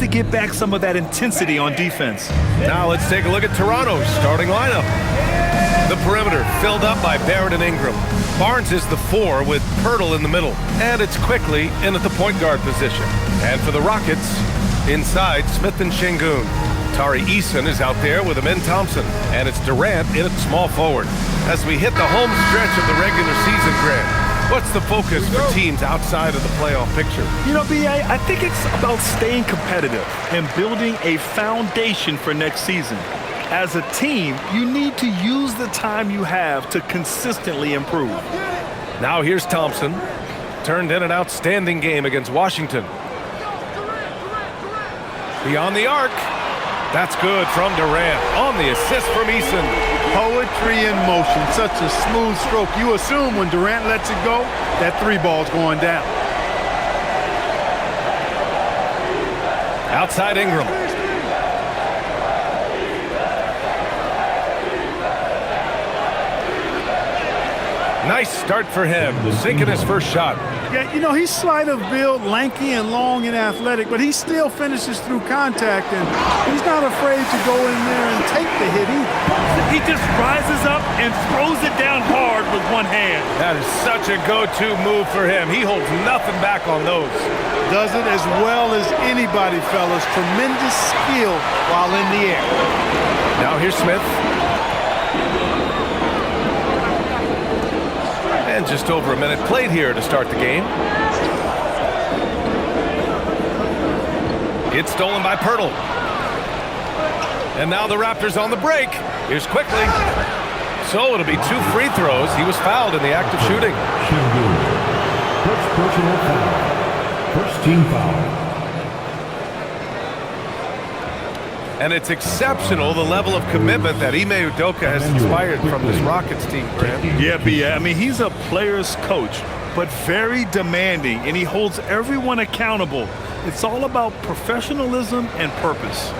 to get back some of that intensity on defense. Now let's take a look at Toronto's starting lineup. The perimeter filled up by Barrett and Ingram. Barnes is the 4 with Pirtle in the middle. And it's quickly in at the point guard position. And for the Rockets, inside Smith and Şengün. Tari Eason is out there with Amen Thompson. And it's Durant in at small forward. As we hit the home stretch of the regular season, Grant, what's the focus for teams outside of the playoff picture? You know, B.A., I think it's about staying competitive and building a foundation for next season. As a team, you need to use the time you have to consistently improve. Now here's Thompson. Turned in an outstanding game against Washington. Beyond the arc. That's good from Durant on the assist from Eason. Poetry in motion, such a smooth stroke. You assume when Durant lets it go, that 3 ball's going down. Outside Ingram. Nice start for him, sinking his first shot. Yeah, you know, he's slight of build, lanky and long and athletic, but he still finishes through contact, and he's not afraid to go in there and take the hit either. He just rises up and throws it down hard with one hand. That is such a go-to move for him. He holds nothing back on those. Does it as well as anybody, fellas. Tremendous skill while in the air. Now here's Smith. And just over a minute played here to start the game. It's stolen by Pirtle. And now the Raptors on the break. Here's quickly. So it'll be 2 free throws. He was fouled in the act of shooting. First personal foul. First team foul. And it's exceptional, the level of commitment that Ime Udoka has inspired from this Rockets team, Grant. Yeah, B.A., I mean, he's a player's coach, but very demanding, and he holds everyone accountable. It's all about professionalism and purpose.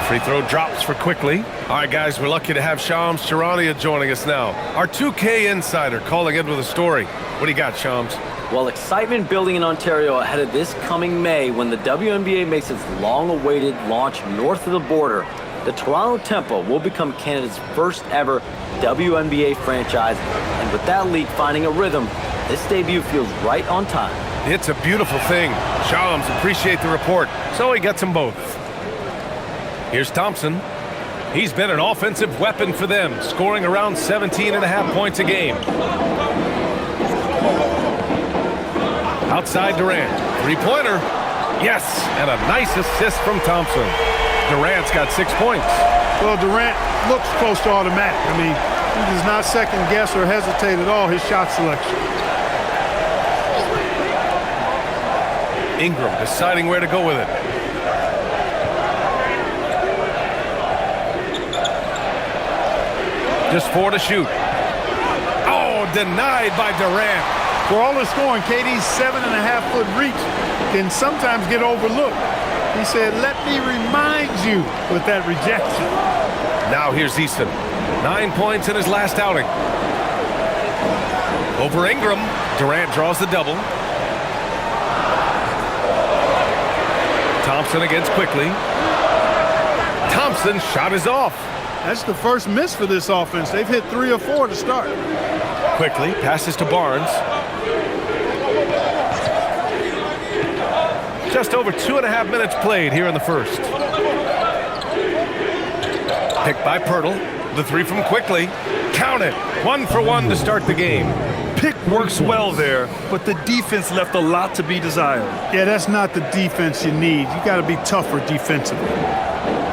Free throw drops for quickly. All right, guys, we're lucky to have Shams Charania joining us now. Our 2K insider calling in with a story. What do you got, Shams? Well, excitement building in Ontario ahead of this coming May when the WNBA makes its long-awaited launch north of the border. The Toronto Tempo will become Canada's first ever WNBA franchise. And with that league finding a rhythm, this debut feels right on time. It's a beautiful thing. Shams, appreciate the report. So he gets them both. Here's Thompson. He's been an offensive weapon for them, scoring around 17.5 points a game. Outside Durant. 3-pointer. Yes, and a nice assist from Thompson. Durant's got 6 points. Well, Durant looks close to automatic. I mean, he does not second guess or hesitate at all his shot selection. Ingram deciding where to go with it. Just 4 to shoot. Oh, denied by Durant. For all his scoring, KD's 7.5-foot reach can sometimes get overlooked. He said, let me remind you with that rejection. Now here's Eason. 9 points in his last outing. Over Ingram. Durant draws the double. Thompson against quickly. Thompson's shot is off. That's the first miss for this offense. They've hit 3 or 4 to start. Quickly passes to Barnes. Just over 2.5 minutes played here in the first. Picked by Pirtle. The 3 from quickly. Count it. 1 for 1 to start the game. Pick works well there, but the defense left a lot to be desired. Yeah, that's not the defense you need. You got to be tougher defensively.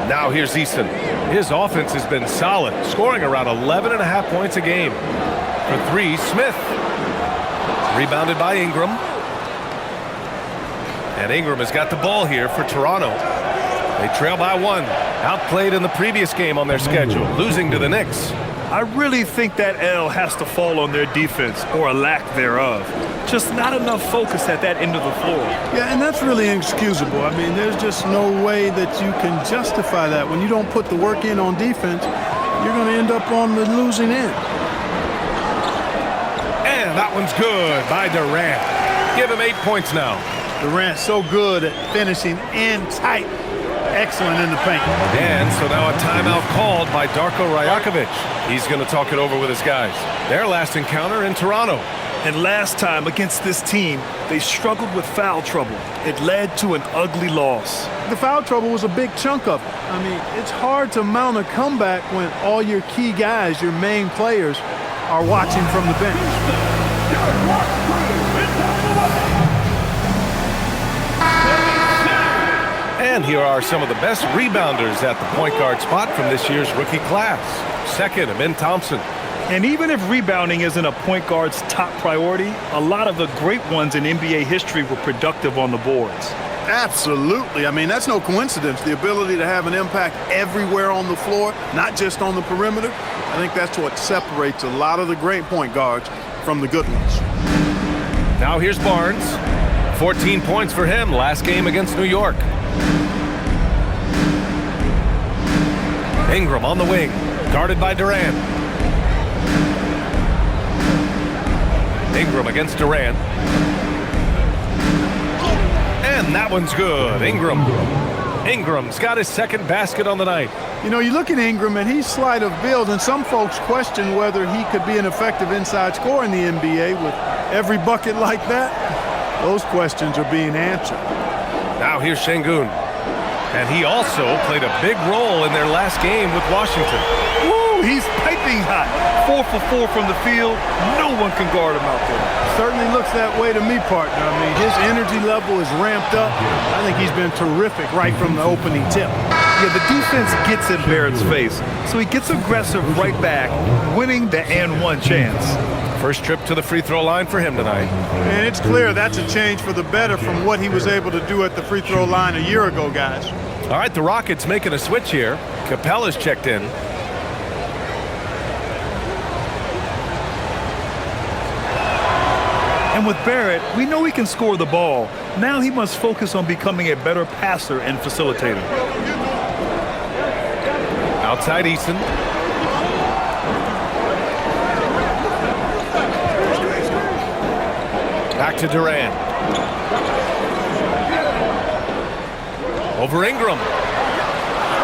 Now here's Eason. His offense has been solid, scoring around 11.5 points a game. For 3, Smith. Rebounded by Ingram. And Ingram has got the ball here for Toronto. They trail by 1. Outplayed in the previous game on their schedule, losing to the Knicks. I really think that L has to fall on their defense, or a lack thereof. Just not enough focus at that end of the floor. Yeah, and that's really inexcusable. I mean, there's just no way that you can justify that. When you don't put the work in on defense, you're going to end up on the losing end. And that one's good by Durant. Give him 8 points now. Durant so good at finishing in tight. Excellent in the paint. And so now a timeout called by Darko Rajakovic. He's going to talk it over with his guys. Their last encounter in Toronto. And last time against this team, they struggled with foul trouble. It led to an ugly loss. The foul trouble was a big chunk of it. I mean, it's hard to mount a comeback when all your key guys, your main players, are watching from the bench. And here are some of the best rebounders at the point guard spot from this year's rookie class. Second, Amin Thompson. And even if rebounding isn't a point guard's top priority, a lot of the great ones in NBA history were productive on the boards. Absolutely. I mean, that's no coincidence. The ability to have an impact everywhere on the floor, not just on the perimeter. I think that's what separates a lot of the great point guards from the good ones. Now here's Barnes. 14 points for him last game against New York. Ingram on the wing, guarded by Durant. Ingram against Durant. And that one's good. Ingram's got his second basket on the night. You know, you look at Ingram, and he's slight of build, and some folks question whether he could be an effective inside scorer in the NBA with every bucket like that. Those questions are being answered. Now here's Şengün. And he also played a big role in their last game with Washington. Woo, he's piping hot. 4 for 4 from the field. No one can guard him out there. Certainly looks that way to me, partner. I mean, his energy level is ramped up. I think he's been terrific right from the opening tip. Yeah, the defense gets in Barrett's face, so he gets aggressive right back, winning the and one chance. First trip to the free throw line for him tonight. And it's clear that's a change for the better from what he was able to do at the free throw line a year ago, guys. All right, the Rockets making a switch here. Capella's checked in. And with Barrett, we know he can score the ball. Now he must focus on becoming a better passer and facilitator. Outside Eason. Back to Durant. Over Ingram.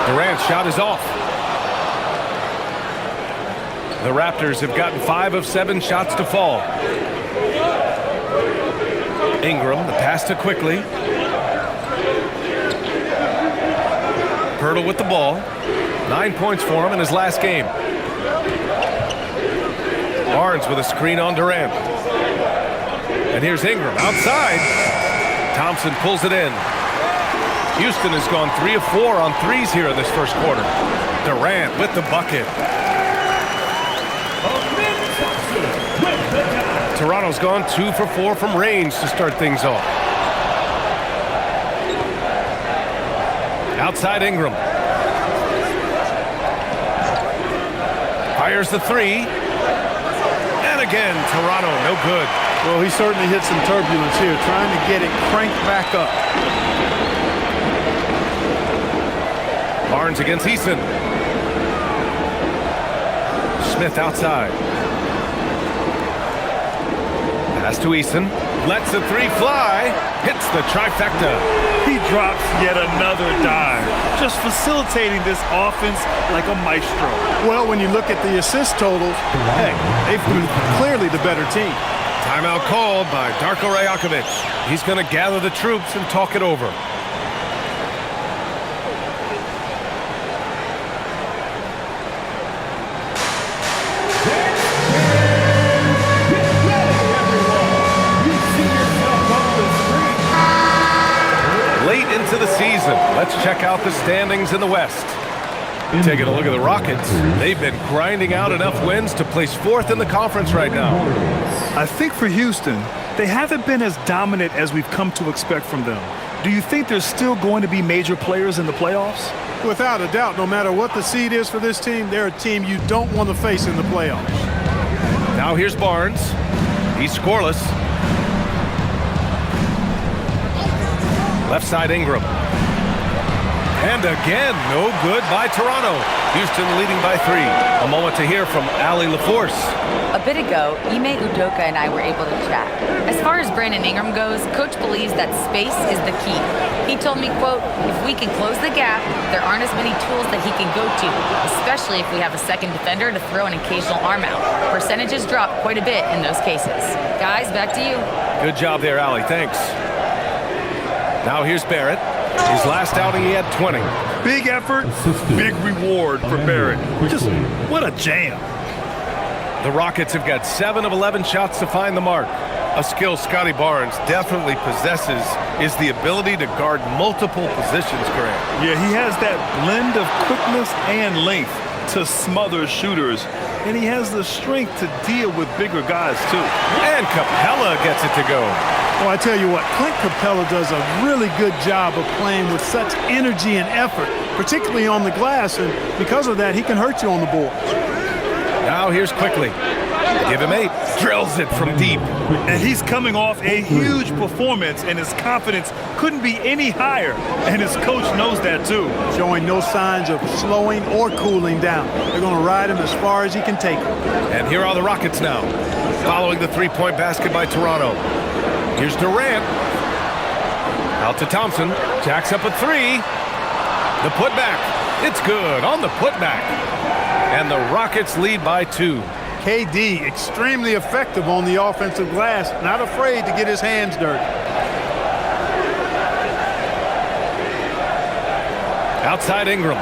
Durant's shot is off. The Raptors have gotten 5 of 7 shots to fall. Ingram, the pass to Quickly. Pirtle with the ball. 9 points for him in his last game. Barnes with a screen on Durant. And here's Ingram outside. Thompson pulls it in. Houston has gone 3 of 4 on threes here in this first quarter. Durant with the bucket. Toronto's gone 2 for 4 from range to start things off. Outside Ingram. Fires the 3. And again, Toronto, no good. Well, he certainly hit some turbulence here, trying to get it cranked back up. Barnes against Eason. Smith outside. Pass to Eason. Lets the 3 fly. Hits the trifecta. He drops yet another dime, just facilitating this offense like a maestro. Well, when you look at the assist totals, hey, they've been clearly the better team. Timeout called by Darko Rajakovic. He's going to gather the troops and talk it over. Late into the season, let's check out the standings in the West. Taking a look at the Rockets, they've been grinding out enough wins to place 4th in the conference right now. I think for Houston, they haven't been as dominant as we've come to expect from them. Do you think there's still going to be major players in the playoffs? Without a doubt, no matter what the seed is for this team, they're a team you don't want to face in the playoffs. Now here's Barnes. He's scoreless. Left side Ingram. And again, no good by Toronto. Houston leading by 3. A moment to hear from Allie LaForce. A bit ago, Ime Udoka and I were able to chat. As far as Brandon Ingram goes, Coach believes that space is the key. He told me, quote, if we can close the gap, there aren't as many tools that he can go to, especially if we have a second defender to throw an occasional arm out. Percentages drop quite a bit in those cases. Guys, back to you. Good job there, Allie. Thanks. Now here's Barrett. His last outing, he had 20. Big effort, big reward for Barrett. Just what a jam. The Rockets have got 7 of 11 shots to find the mark. A skill Scotty Barnes definitely possesses is the ability to guard multiple positions, Grant. Yeah, he has that blend of quickness and length to smother shooters, and he has the strength to deal with bigger guys, too. And Capella gets it to go. Well, I tell you what, Clint Capella does a really good job of playing with such energy and effort, particularly on the glass, and because of that, he can hurt you on the board. Now here's Quickly. Give him 8. Drills it from deep. And he's coming off a huge performance, and his confidence couldn't be any higher, and his coach knows that, too. Showing no signs of slowing or cooling down. They're going to ride him as far as he can take him. And here are the Rockets now, following the three-point basket by Toronto. Here's Durant. Out to Thompson. Jacks up a 3. The putback. It's good on the putback. And the Rockets lead by 2. KD, extremely effective on the offensive glass. Not afraid to get his hands dirty. Outside Ingram.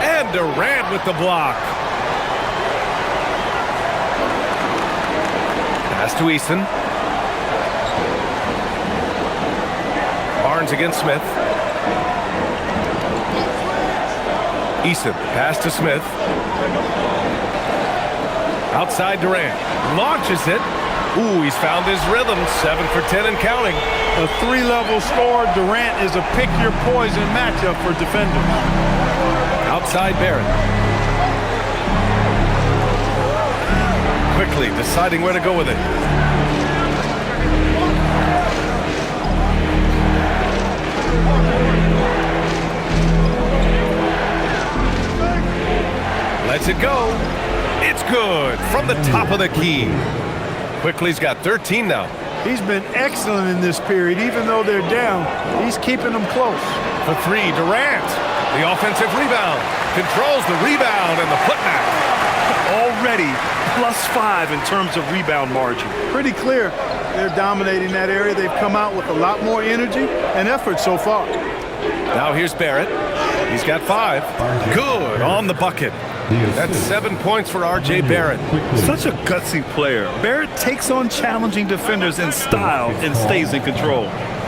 And Durant with the block. Pass to Eason. Barnes against Smith. Eason, pass to Smith. Outside Durant. Launches it. Ooh, he's found his rhythm. 7 for 10 and counting. A 3-level score. Durant is a pick-your-poison matchup for defenders. Outside Barrett. Quickly deciding where to go with it. Lets it go. It's good from the top of the key. Quickly's got 13 now. He's been excellent in this period. Even though they're down, he's keeping them close. For 3, Durant. The offensive rebound. Controls the rebound and the putback. Already +5 in terms of rebound margin. Pretty clear they're dominating that area. They've come out with a lot more energy and effort so far. Now here's Barrett. He's got 5. Good on the bucket. That's 7 points for R.J. Barrett. Such a gutsy player. Barrett takes on challenging defenders in style and stays in control.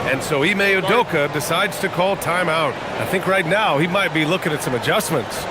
And so Ime Udoka decides to call timeout. I think right now he might be looking at some adjustments.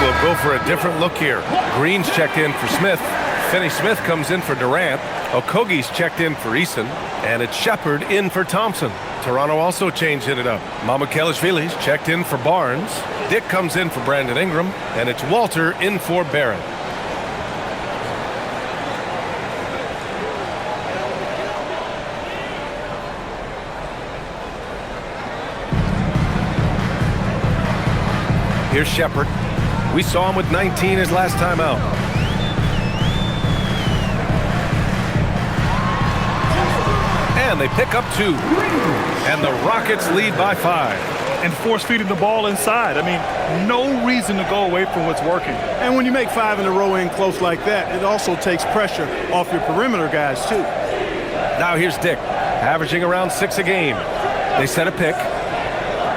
Will go for a different look here. Green's checked in for Smith. Finney-Smith comes in for Durant. Okogie's checked in for Eason. And it's Shepard in for Thompson. Toronto also changing it up. Mamukelashvili's checked in for Barnes. Dick comes in for Brandon Ingram. And it's Walter in for Barrett. Here's Shepard. We saw him with 19 his last time out. And they pick up 2. And the Rockets lead by 5. And force feeding the ball inside. I mean, no reason to go away from what's working. And when you make 5 in a row in close like that, it also takes pressure off your perimeter guys, too. Now here's Dick, averaging around 6 a game. They set a pick.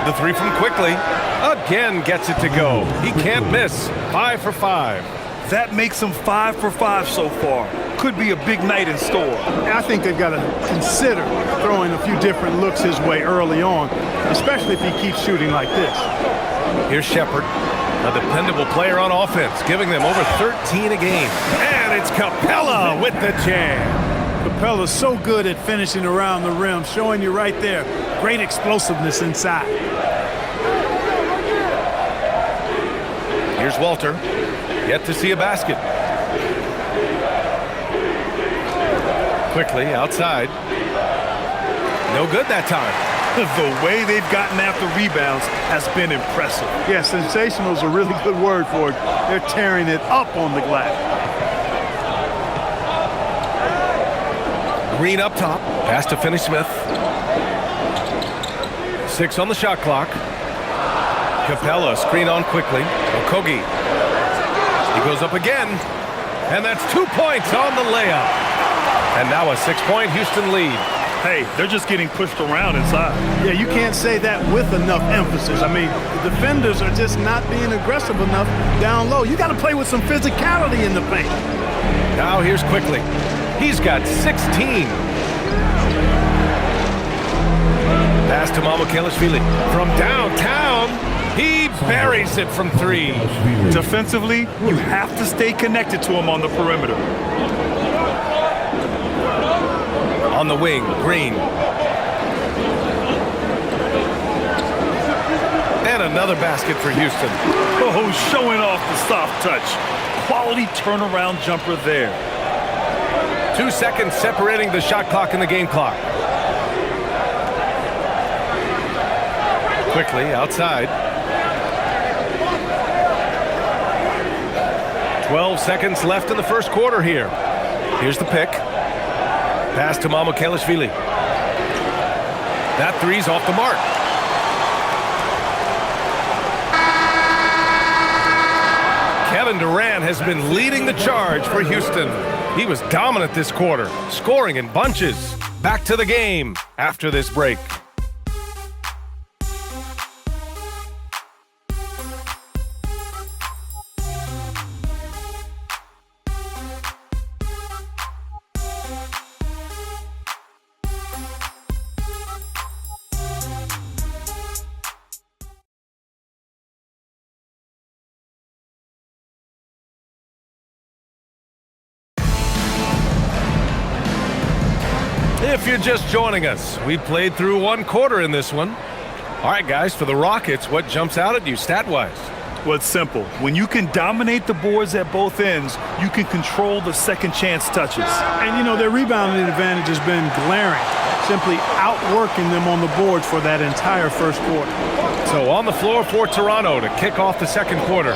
The 3 from Quickly. Again gets it to go. He can't miss. 5 for 5. That makes him 5 for 5 so far. Could be a big night in store. I think they've got to consider throwing a few different looks his way early on, especially if he keeps shooting like this. Here's Shepard, a dependable player on offense, giving them over 13 a game. And it's Capella with the jam. Capella's so good at finishing around the rim, showing you right there. Great explosiveness inside. Here's Walter, yet to see a basket. Quickly outside. No good that time. The way they've gotten after rebounds has been impressive. Yeah, sensational is a really good word for it. They're tearing it up on the glass. Green up top. Pass to Finney-Smith. 6 on the shot clock. Capella screen on quickly. Okogie. He goes up again. And that's 2 points on the layup. And now a 6-point Houston lead. Hey, they're just getting pushed around inside. Yeah, you can't say that with enough emphasis. I mean, the defenders are just not being aggressive enough down low. You got to play with some physicality in the paint. Now here's Quickly. He's got 16. Pass to Mamukelashvili. From downtown, he buries it from 3. Defensively, you have to stay connected to him on the perimeter. On the wing, Green. And another basket for Houston. Oh, showing off the soft touch. Quality turnaround jumper there. 2 seconds separating the shot clock and the game clock. Quickly outside. 12 seconds left in the first quarter here. Here's the pick. Pass to Mamukelashvili. That 3's off the mark. Kevin Durant has been leading the charge for Houston. He was dominant this quarter, scoring in bunches. Back to the game after this break. If you're just joining us, we played through 1 quarter in this one. All right, guys, for the Rockets, what jumps out at you stat-wise? Well, it's simple. When you can dominate the boards at both ends, you can control the second chance touches. And, you know, their rebounding advantage has been glaring, simply outworking them on the boards for that entire first quarter. So on the floor for Toronto to kick off the second quarter.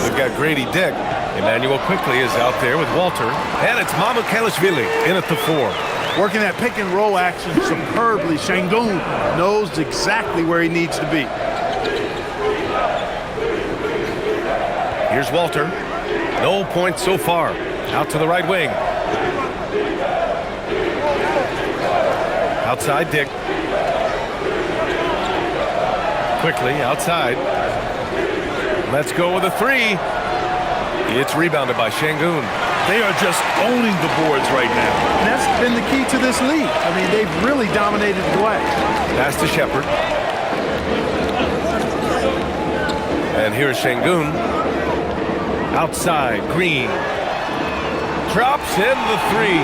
We've got Grady Dick. Emmanuel Quickly is out there with Walter. And it's Mamukelashvili in at the 4. Working that pick and roll action superbly. Şengün knows exactly where he needs to be. Here's Walter. No points so far. Out to the right wing. Outside Dick. Quickly outside. Let's go with a 3. It's rebounded by Şengün. They are just owning the boards right now. And that's been the key to this league. I mean, they've really dominated the glass. Pass to Shepard. And here's Şengün. Outside, Green. Drops in the 3.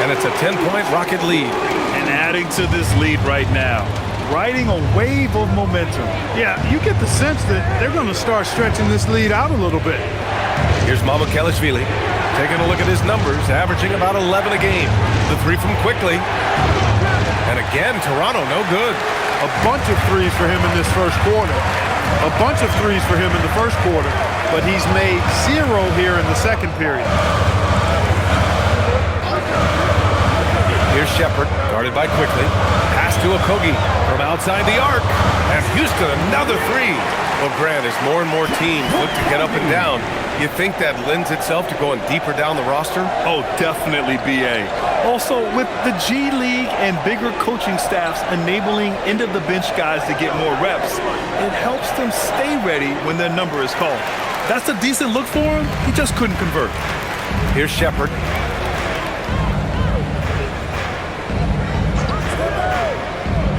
And it's a 10-point Rocket lead. And adding to this lead right now. Riding a wave of momentum. Yeah, you get the sense that they're going to start stretching this lead out a little bit. Here's Mamukelashvili. Taking a look at his numbers, averaging about 11 a game. The 3 from Quickly. And again, Toronto, no good. A bunch of threes for him in this first quarter. A bunch of threes for him in the first quarter. But he's made 0 here in the second period. Here's Shepard, guarded by Quickly. Pass to Okogie from outside the arc. And Houston, another three. Well, Grant, as more and more teams look to get up and down, you think that lends itself to going deeper down the roster? Oh, definitely, BA. Also, with the G League and bigger coaching staffs enabling end-of-the-bench guys to get more reps, it helps them stay ready when their number is called. That's a decent look for him. He just couldn't convert. Here's Shepard.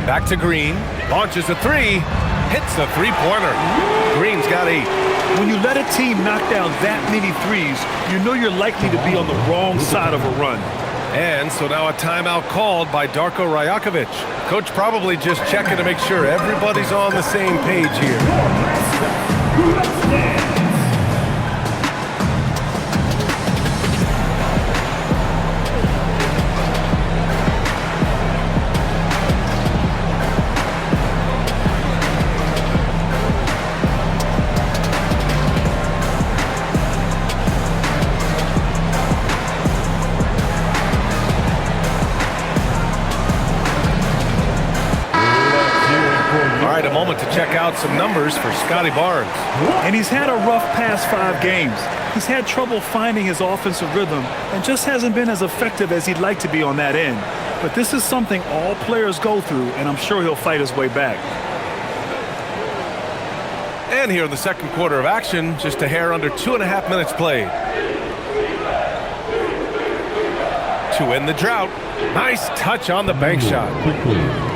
Back to Green. Launches a three. Hits the three-pointer. Green's got 8. When you let a team knock down that many threes, you know you're likely to be on the wrong side of a run. And so now a timeout called by Darko Rajakovic. Coach probably just checking to make sure everybody's on the same page here. A moment to check out some numbers for Scotty Barnes. And he's had a rough past 5 games. He's had trouble finding his offensive rhythm and just hasn't been as effective as he'd like to be on that end. But this is something all players go through, and I'm sure he'll fight his way back. And here in the second quarter of action, just a hair under 2.5 minutes played. To end the drought. Nice touch on the bank shot.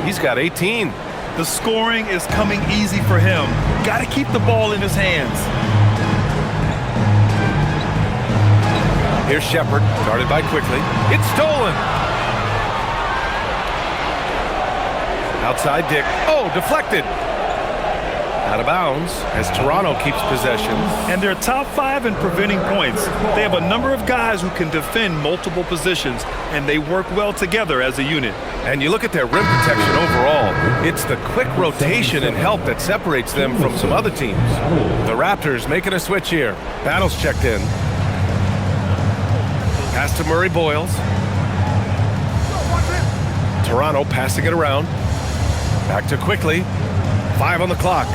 He's got 18. The scoring is coming easy for him. Got to keep the ball in his hands. Here's Shepard, guarded by Quickly. It's stolen. Outside Dick. Oh, deflected. Out of bounds as Toronto keeps possession. And they're top 5 in preventing points. They have a number of guys who can defend multiple positions, and they work well together as a unit. And you look at their rim protection overall, it's the quick rotation and help that separates them from some other teams. The Raptors making a switch here. Battles checked in. Pass to Murray Boyles. Toronto passing it around. Back to Quickly. 5 on the clock.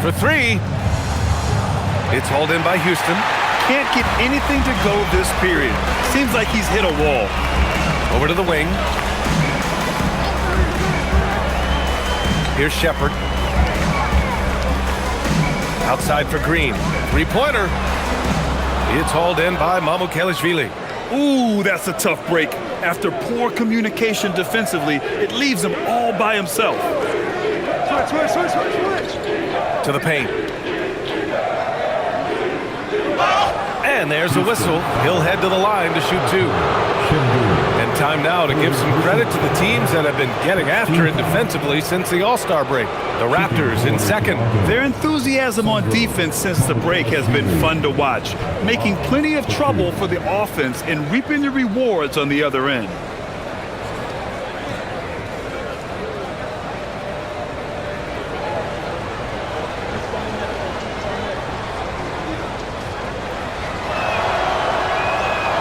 For 3. It's hauled in by Houston. Can't get anything to go this period. Seems like he's hit a wall. Over to the wing. Here's Shepard. Outside for Green. 3-pointer. It's hauled in by Mamukelashvili. Ooh, that's a tough break. After poor communication defensively, it leaves him all by himself. To the paint. And there's a whistle. He'll head to the line to shoot 2. And time now to give some credit to the teams that have been getting after it defensively since the All-Star break. The Raptors in second. Their enthusiasm on defense since the break has been fun to watch, making plenty of trouble for the offense and reaping the rewards on the other end.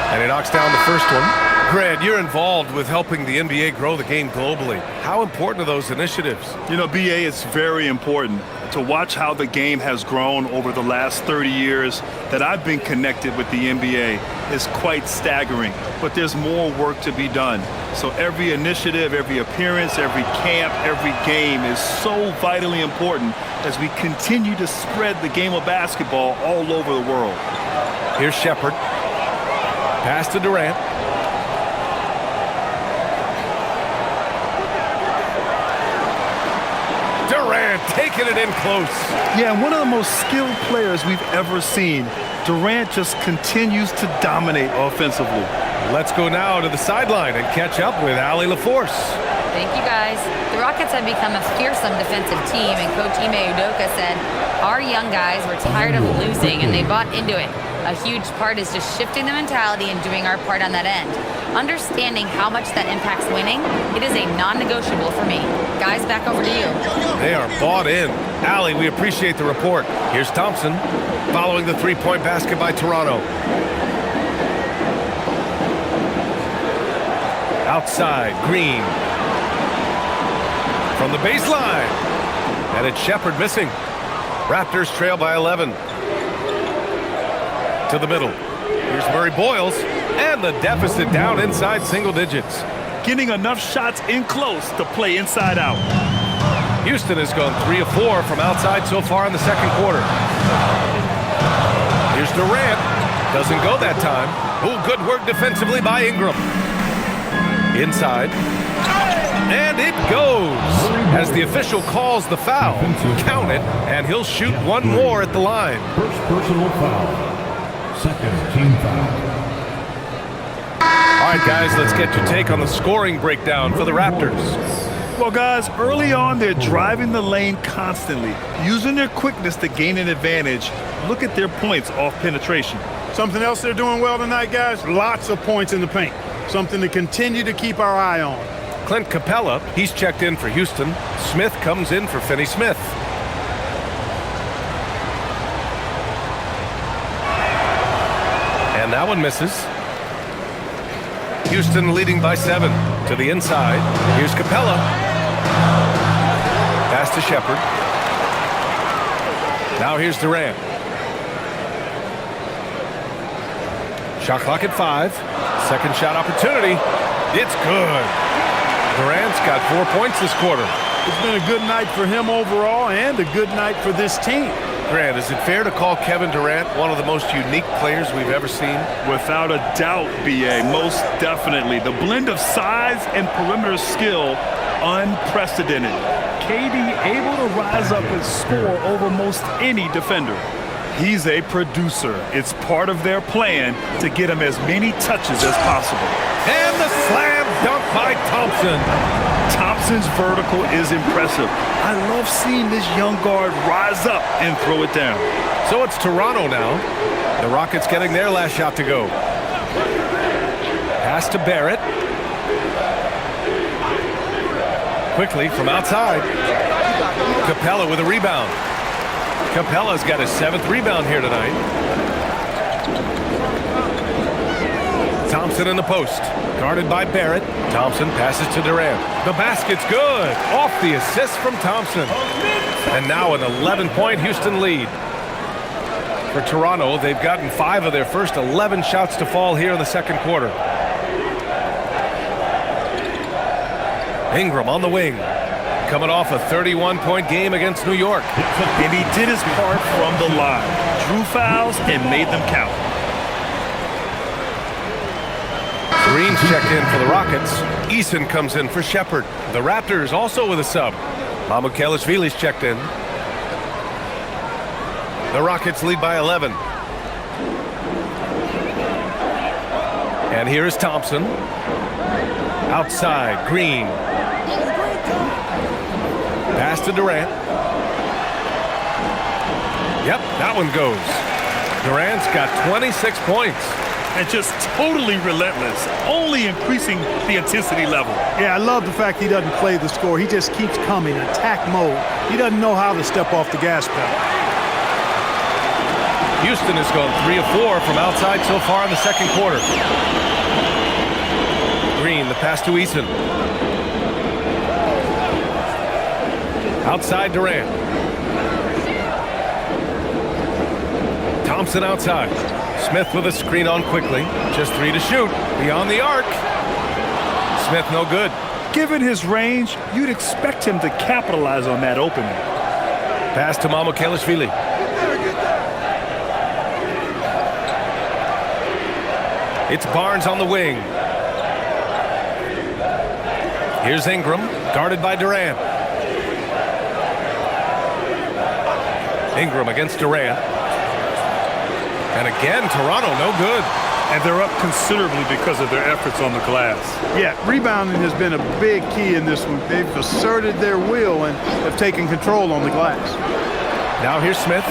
And he knocks down the first one. Grant, you're involved with helping the NBA grow the game globally. How important are those initiatives? You know, BA, it's very important to watch how the game has grown over the last 30 years that I've been connected with the NBA is quite staggering. But there's more work to be done. So every initiative, every appearance, every camp, every game is so vitally important as we continue to spread the game of basketball all over the world. Here's Shepard. Pass to Durant. Durant taking it in close. Yeah, one of the most skilled players we've ever seen. Durant just continues to dominate offensively. Let's go now to the sideline and catch up with Allie LaForce. Thank you, guys. The Rockets have become a fearsome defensive team, and Coach Ime Udoka said, our young guys were tired of losing, and they bought into it. A huge part is just shifting the mentality and doing our part on that end. Understanding how much that impacts winning, it is a non-negotiable for me. Guys, back over to you. They are bought in. Allie, we appreciate the report. Here's Thompson following the three-point basket by Toronto. Outside, Green. From the baseline. And it's Shepherd missing. Raptors trail by 11. To the middle. Here's Murray Boyles. And the deficit down inside single digits. Getting enough shots in close to play inside out. Houston has gone 3 of 4 from outside so far in the second quarter. Here's Durant. Doesn't go that time. Oh, good work defensively by Ingram. Inside. And it goes. As the official calls the foul, count it, and he'll shoot one more at the line. First personal foul. Second team foul. All right, guys, let's get your take on the scoring breakdown for the Raptors. Well, guys, early on, they're driving the lane constantly, using their quickness to gain an advantage. Look at their points off penetration. Something else they're doing well tonight, guys? Lots of points in the paint. Something to continue to keep our eye on. Clint Capella, he's checked in for Houston. Smith comes in for Finney Smith. And that one misses. Houston leading by 7 to the inside. Here's Capella. Pass to Shepherd. Now here's Durant. Shot clock at 5. Second shot opportunity. It's good. Durant's got 4 points this quarter. It's been a good night for him overall and a good night for this team. Grant, is it fair to call Kevin Durant one of the most unique players we've ever seen? Without a doubt, B.A., most definitely. The blend of size and perimeter skill, unprecedented. KD able to rise up and score over most any defender. He's a producer. It's part of their plan to get him as many touches as possible. And the slam dunk by Thompson. Thompson's vertical is impressive. I love seeing this young guard rise up and throw it down. So it's Toronto now. The Rockets getting their last shot to go. Pass to Barrett. Quickly from outside. Capella with a rebound. Capella's got his 7th rebound here tonight. Thompson in the post. Guarded by Barrett. Thompson passes to Durant. The basket's good. Off the assist from Thompson. And now an 11-point Houston lead. For Toronto, they've gotten 5 of their first 11 shots to fall here in the second quarter. Ingram on the wing. Coming off a 31-point game against New York. And he did his part from the line. Drew fouls and made them count. Green's checked in for the Rockets. Eason comes in for Shepherd. The Raptors also with a sub. Mamukelashvili's checked in. The Rockets lead by 11. And here is Thompson. Outside, Green. Pass to Durant. Yep, that one goes. Durant's got 26 points. And just totally relentless, only increasing the intensity level. Yeah, I love the fact he doesn't play the score. He just keeps coming, attack mode. He doesn't know how to step off the gas pedal. Houston has gone 3 of 4 from outside so far in the second quarter. Green, the pass to Eason. Outside Durant. Thompson outside. Smith with a screen on quickly. Just 3 to shoot. Beyond the arc. Smith no good. Given his range, you'd expect him to capitalize on that opening. Pass to Mamukelashvili. It's Barnes on the wing. Here's Ingram, guarded by Durant. Ingram against Durant. And again, Toronto no good. And they're up considerably because of their efforts on the glass. Yeah, rebounding has been a big key in this one. They've asserted their will and have taken control on the glass. Now here's Smith.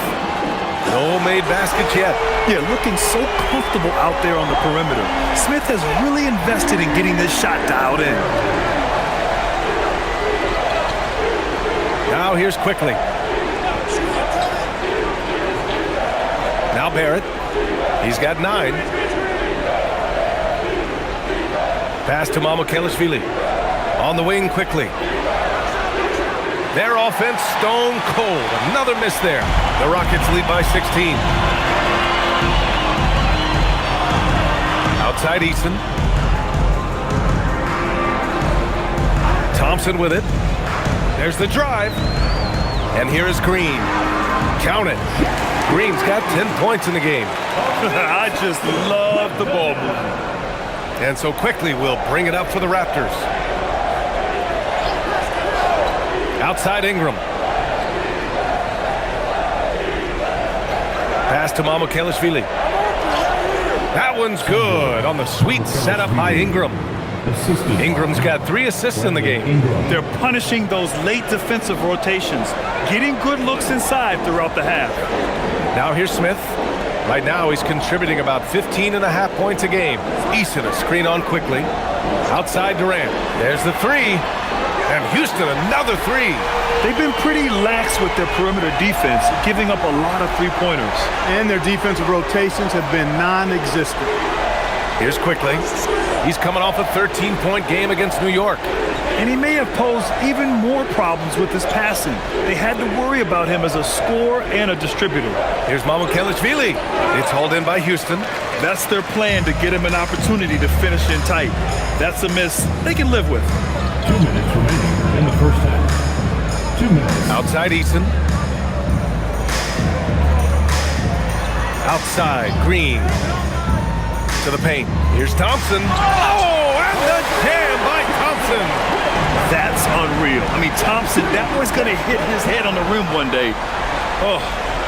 No made baskets yet. Yeah, looking so comfortable out there on the perimeter. Smith has really invested in getting this shot dialed in. Now here's Quickly. Now Barrett. He's got 9. Pass to Mamukelashvili. On the wing quickly. Their offense stone cold. Another miss there. The Rockets lead by 16. Outside Easton. Thompson with it. There's the drive. And here is Green. Count it. Green's got 10 points in the game. I just love the ball movement. And so quickly we'll bring it up for the Raptors. Outside Ingram. Pass to Mamukelashvili. That one's good on the sweet setup by Ingram. Ingram's got 3 assists in the game. They're punishing those late defensive rotations, getting good looks inside throughout the half. Now here's Smith. Right now he's contributing about 15.5 points a game. Easton a screen on quickly. Outside Durant. There's the 3. And Houston another 3. They've been pretty lax with their perimeter defense, giving up a lot of three-pointers. And their defensive rotations have been non-existent. Here's quickly. He's coming off a 13-point game against New York. And he may have posed even more problems with his passing. They had to worry about him as a scorer and a distributor. Here's Mamukelashvili. It's hauled in by Houston. That's their plan, to get him an opportunity to finish in tight. That's a miss they can live with. 2 minutes remaining in the first half. 2 minutes. Outside Easton. Outside Green. To the paint. Here's Thompson. Oh, and the jam by Thompson. That's unreal. I mean, Thompson, that boy's going to hit his head on the rim one day. Oh,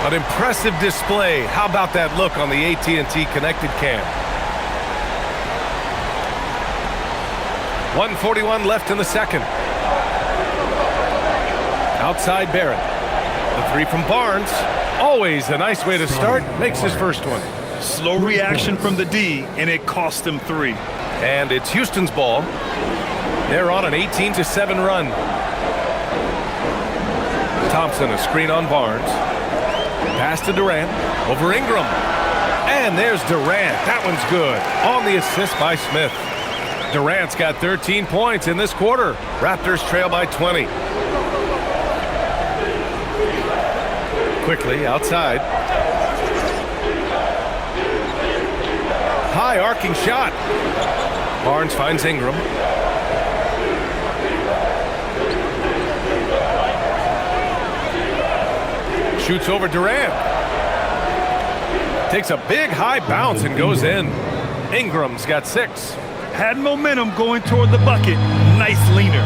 an impressive display. How about that look on the AT&T connected cam? 1:41 left in the second. Outside Barrett. The 3 from Barnes. Always a nice way to start. Makes his first one. Slow reaction from the D, and it cost them 3. And it's Houston's ball. They're on an 18-7 run. Thompson a screen on Barnes. Pass to Durant. Over Ingram. And there's Durant. That one's good. On the assist by Smith. Durant's got 13 points in this quarter. Raptors trail by 20. Quickly outside. High arcing shot. Barnes finds Ingram. Shoots over Durant. Takes a big high bounce and goes in. Ingram's got 6. Had momentum going toward the bucket. Nice leaner.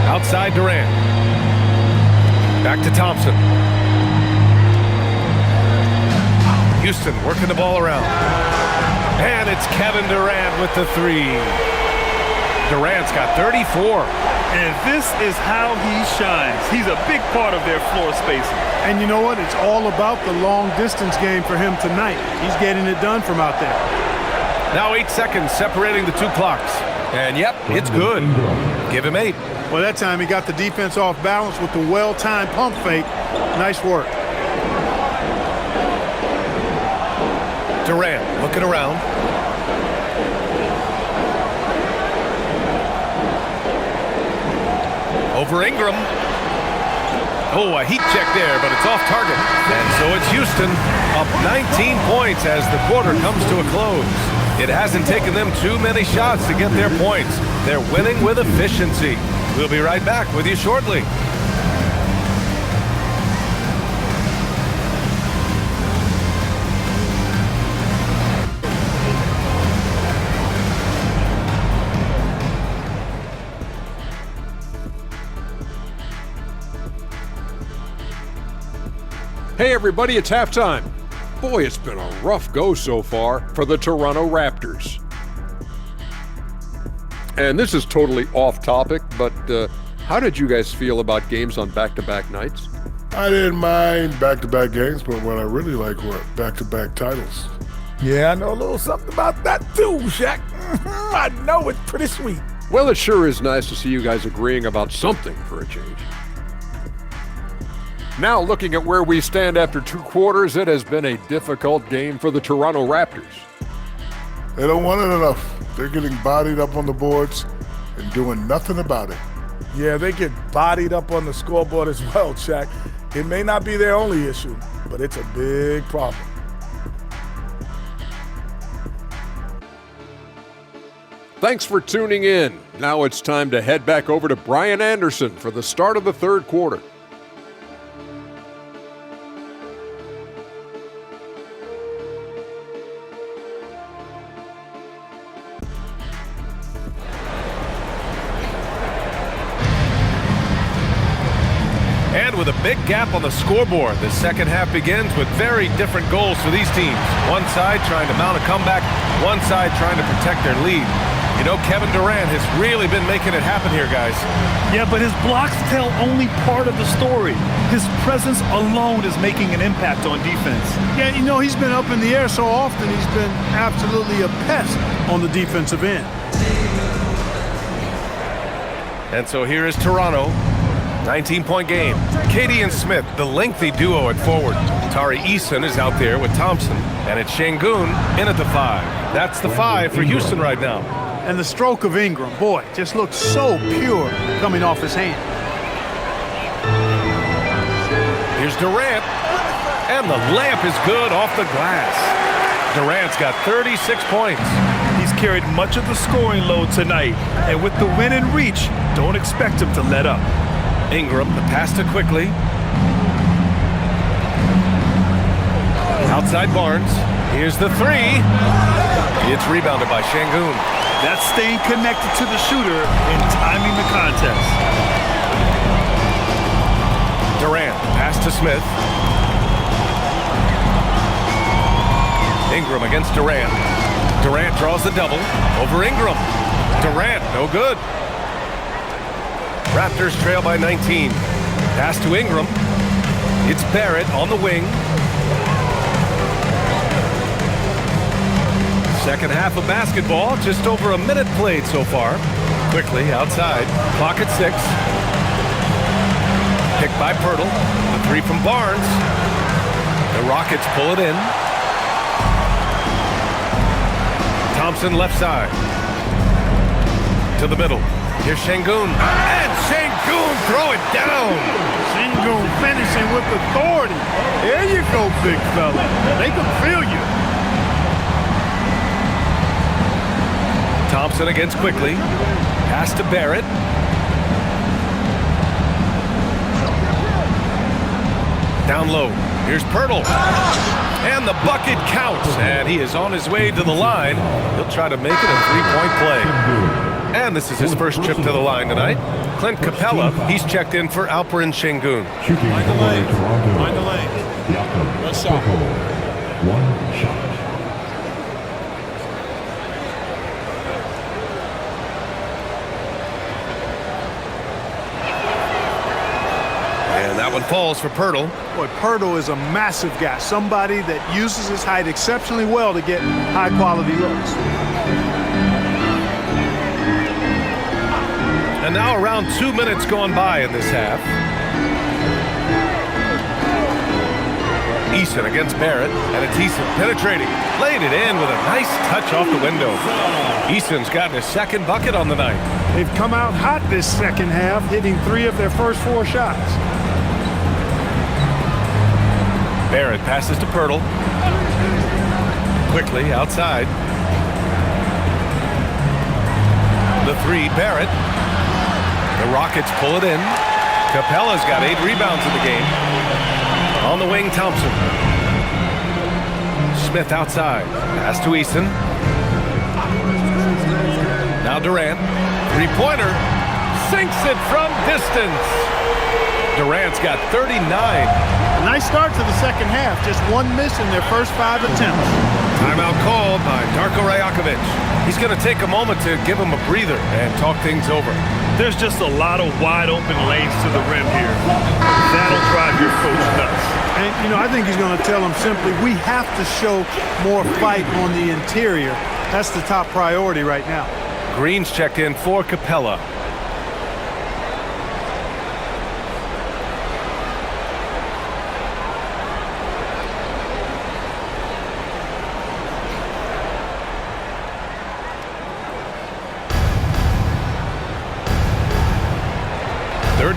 Outside Durant. Back to Thompson. Houston working the ball around. And it's Kevin Durant with the 3. Durant's got 34. And this is how he shines. He's a big part of their floor spacing. And you know what? It's all about the long distance game for him tonight. He's getting it done from out there. Now 8 seconds separating the 2 clocks. And yep, it's good. Give him 8. Well, that time he got the defense off balance with the well-timed pump fake. Nice work. Durant looking around. Over Ingram. Oh, a heat check there, but it's off target. And so it's Houston up 19 points as the quarter comes to a close. It hasn't taken them too many shots to get their points. They're winning with efficiency. We'll be right back with you shortly. Hey everybody, it's halftime. Boy, it's been a rough go so far for the Toronto Raptors. And this is totally off topic, but how did you guys feel about games on back-to-back nights? I didn't mind back-to-back games, but what I really like were back-to-back titles. Yeah, I know a little something about that too, Shaq. I know it's pretty sweet. Well, it sure is nice to see you guys agreeing about something for a change. Now, looking at where we stand after 2 quarters, it has been a difficult game for the Toronto Raptors. They don't want it enough. They're getting bodied up on the boards and doing nothing about it. Yeah, they get bodied up on the scoreboard as well, Shaq. It may not be their only issue, but it's a big problem. Thanks for tuning in. Now it's time to head back over to Brian Anderson for the start of the third quarter. And with a big gap on the scoreboard, the second half begins with very different goals for these teams. One side trying to mount a comeback, one side trying to protect their lead. You know, Kevin Durant has really been making it happen here, guys. Yeah, but his blocks tell only part of the story. His presence alone is making an impact on defense. Yeah, you know, he's been up in the air so often, he's been absolutely a pest on the defensive end. And so here is Toronto. 19-point game. Katie and Smith, the lengthy duo at forward. Tari Eason is out there with Thompson. And it's Şengün in at the 5. That's the 5 for Houston right now. And the stroke of Ingram, boy, just looks so pure coming off his hand. Here's Durant. And the layup is good off the glass. Durant's got 36 points. He's carried much of the scoring load tonight. And with the win in reach, don't expect him to let up. Ingram, the pass to Quickly. Outside Barnes. Here's the 3. It's rebounded by Şengün. That's staying connected to the shooter and timing the contest. Durant, pass to Smith. Ingram against Durant. Durant draws the double over Ingram. Durant, no good. Raptors trail by 19. Pass to Ingram. It's Barrett on the wing. Second half of basketball, just over a minute played so far. Quickly outside, clock at 6. Picked by Pirtle. The 3 from Barnes. The Rockets pull it in. Thompson left side. To the middle. Here's Şengün. And Şengün throw it down. Şengün finishing with authority. There you go, big fella. They can feel you. Thompson against Quickly. Pass to Barrett. Down low. Here's Pirtle. And the bucket counts. And he is on his way to the line. He'll try to make it a 3-point play. And this is his first trip to the line tonight. Clint Capella, he's checked in for Alperen Şengün. Shooting Mind the lane. Toronto. Mind the lane. One shot. One shot. And that one falls for Pirtle. Boy, Pirtle is a massive guy, somebody that uses his height exceptionally well to get high-quality looks. And now around 2 minutes gone by in this half. Eason against Barrett, and it's Eason penetrating. Laid it in with a nice touch off the window. Eason's gotten his second bucket on the night. They've come out hot this second half, hitting 3 of their first 4 shots. Barrett passes to Pirtle. Quickly outside. The 3, Barrett. The Rockets pull it in. Capella's got 8 rebounds in the game. On the wing, Thompson. Smith outside. Pass to Eason. Now Durant. 3-pointer. Sinks it from distance. Durant's got 39. A nice start to the second half. Just 1 miss in their first 5 attempts. Timeout called by Darko Rajakovic. He's going to take a moment to give him a breather and talk things over. There's just a lot of wide open lanes to the rim here. That'll drive your coach nuts. And, you know, I think he's going to tell them simply, we have to show more fight on the interior. That's the top priority right now. Green's checked in for Capella.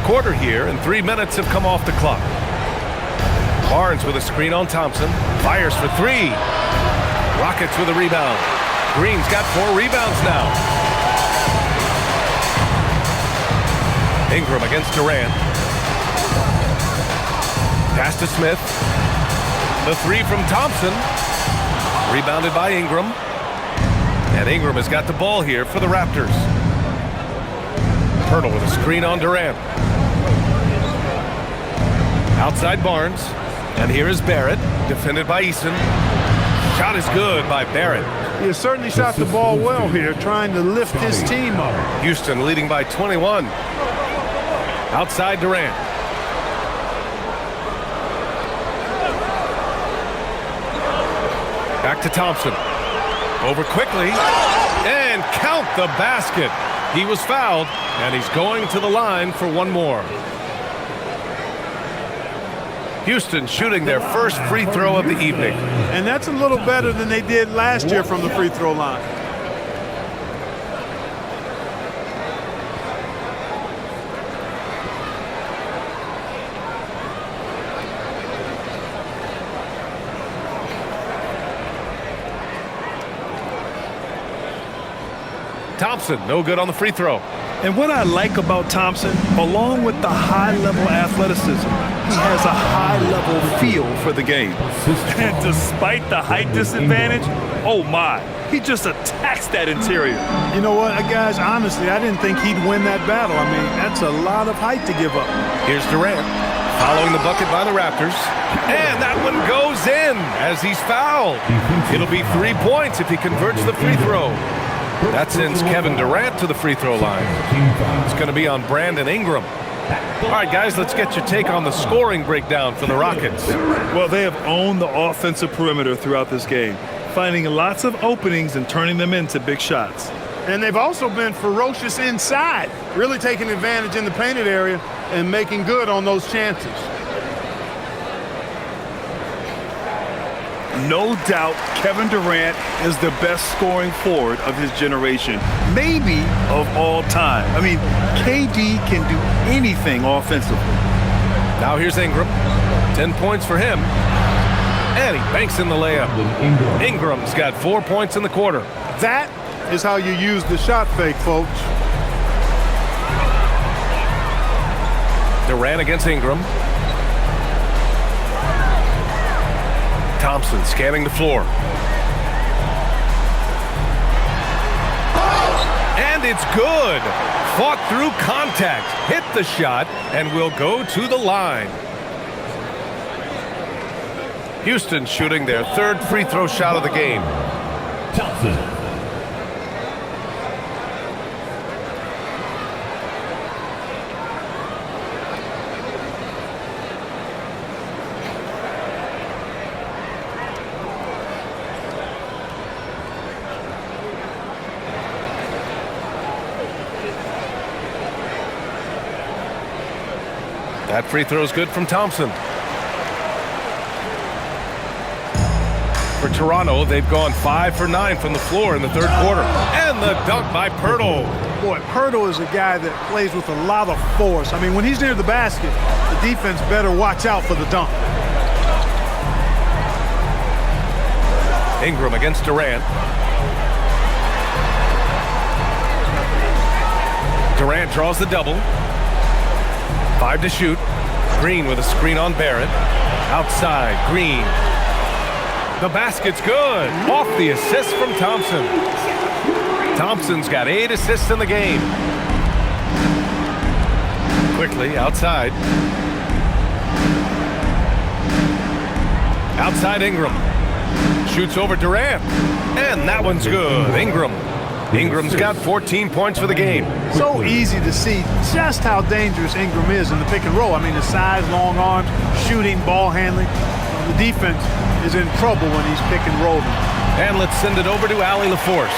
quarter here, and 3 minutes have come off the clock. Barnes with a screen on Thompson. Fires for three. Rockets with a rebound. Green's got 4 rebounds now. Ingram against Durant. Pass to Smith. The three from Thompson. Rebounded by Ingram. And Ingram has got the ball here for the Raptors. Pirtle with a screen on Durant. Outside Barnes. And here is Barrett, defended by Eason. Shot is good by Barrett. He has certainly shot the ball well here, trying to lift his team up. Houston leading by 21. Outside Durant. Back to Thompson. Over quickly. And count the basket. He was fouled, and he's going to the line for one more. Houston shooting their first free throw of the evening. And that's a little better than they did last year from the free throw line. Thompson, no good on the free throw. And what I like about Thompson, along with the high-level athleticism, he has a high-level feel for the game. And despite the height disadvantage, oh my, he just attacks that interior. You know what, guys, honestly, I didn't think he'd win that battle. I mean, that's a lot of height to give up. Here's Durant, following the bucket by the Raptors. And that one goes in as he's fouled. It'll be 3 points if he converts the free throw. That sends Kevin Durant to the free throw line. It's going to be on Brandon Ingram. All right, guys, let's get your take on the scoring breakdown for the Rockets. Well, they have owned the offensive perimeter throughout this game, finding lots of openings and turning them into big shots. And they've also been ferocious inside, really taking advantage in the painted area and making good on those chances. No doubt Kevin Durant is the best scoring forward of his generation, maybe of all time. I mean, KD can do anything offensively. Now here's Ingram. 10 points for him. And he banks in the layup. Ingram's got 4 points in the quarter. That is how you use the shot fake, folks. Durant against Ingram. Thompson scanning the floor. And it's good. Fought through contact, hit the shot, and will go to the line. Houston shooting their third free throw shot of the game. Thompson. That free throw is good from Thompson. For Toronto, they've gone 5 for 9 from the floor in the third quarter. And the dunk by Pirtle. Boy, Pirtle is a guy that plays with a lot of force. I mean, when he's near the basket, the defense better watch out for the dunk. Ingram against Durant. Durant draws the double. 5 to shoot. Green with a screen on Barrett. Outside, Green. The basket's good. Off the assist from Thompson. Thompson's got 8 assists in the game. Quickly, outside. Outside Ingram. Shoots over Durant. And that one's good. Ingram's got 14 points for the game. So easy to see just how dangerous Ingram is in the pick and roll. I mean, his size, long arms, shooting, ball handling. The defense is in trouble when he's pick and rolling. And let's send it over to Allie LaForce.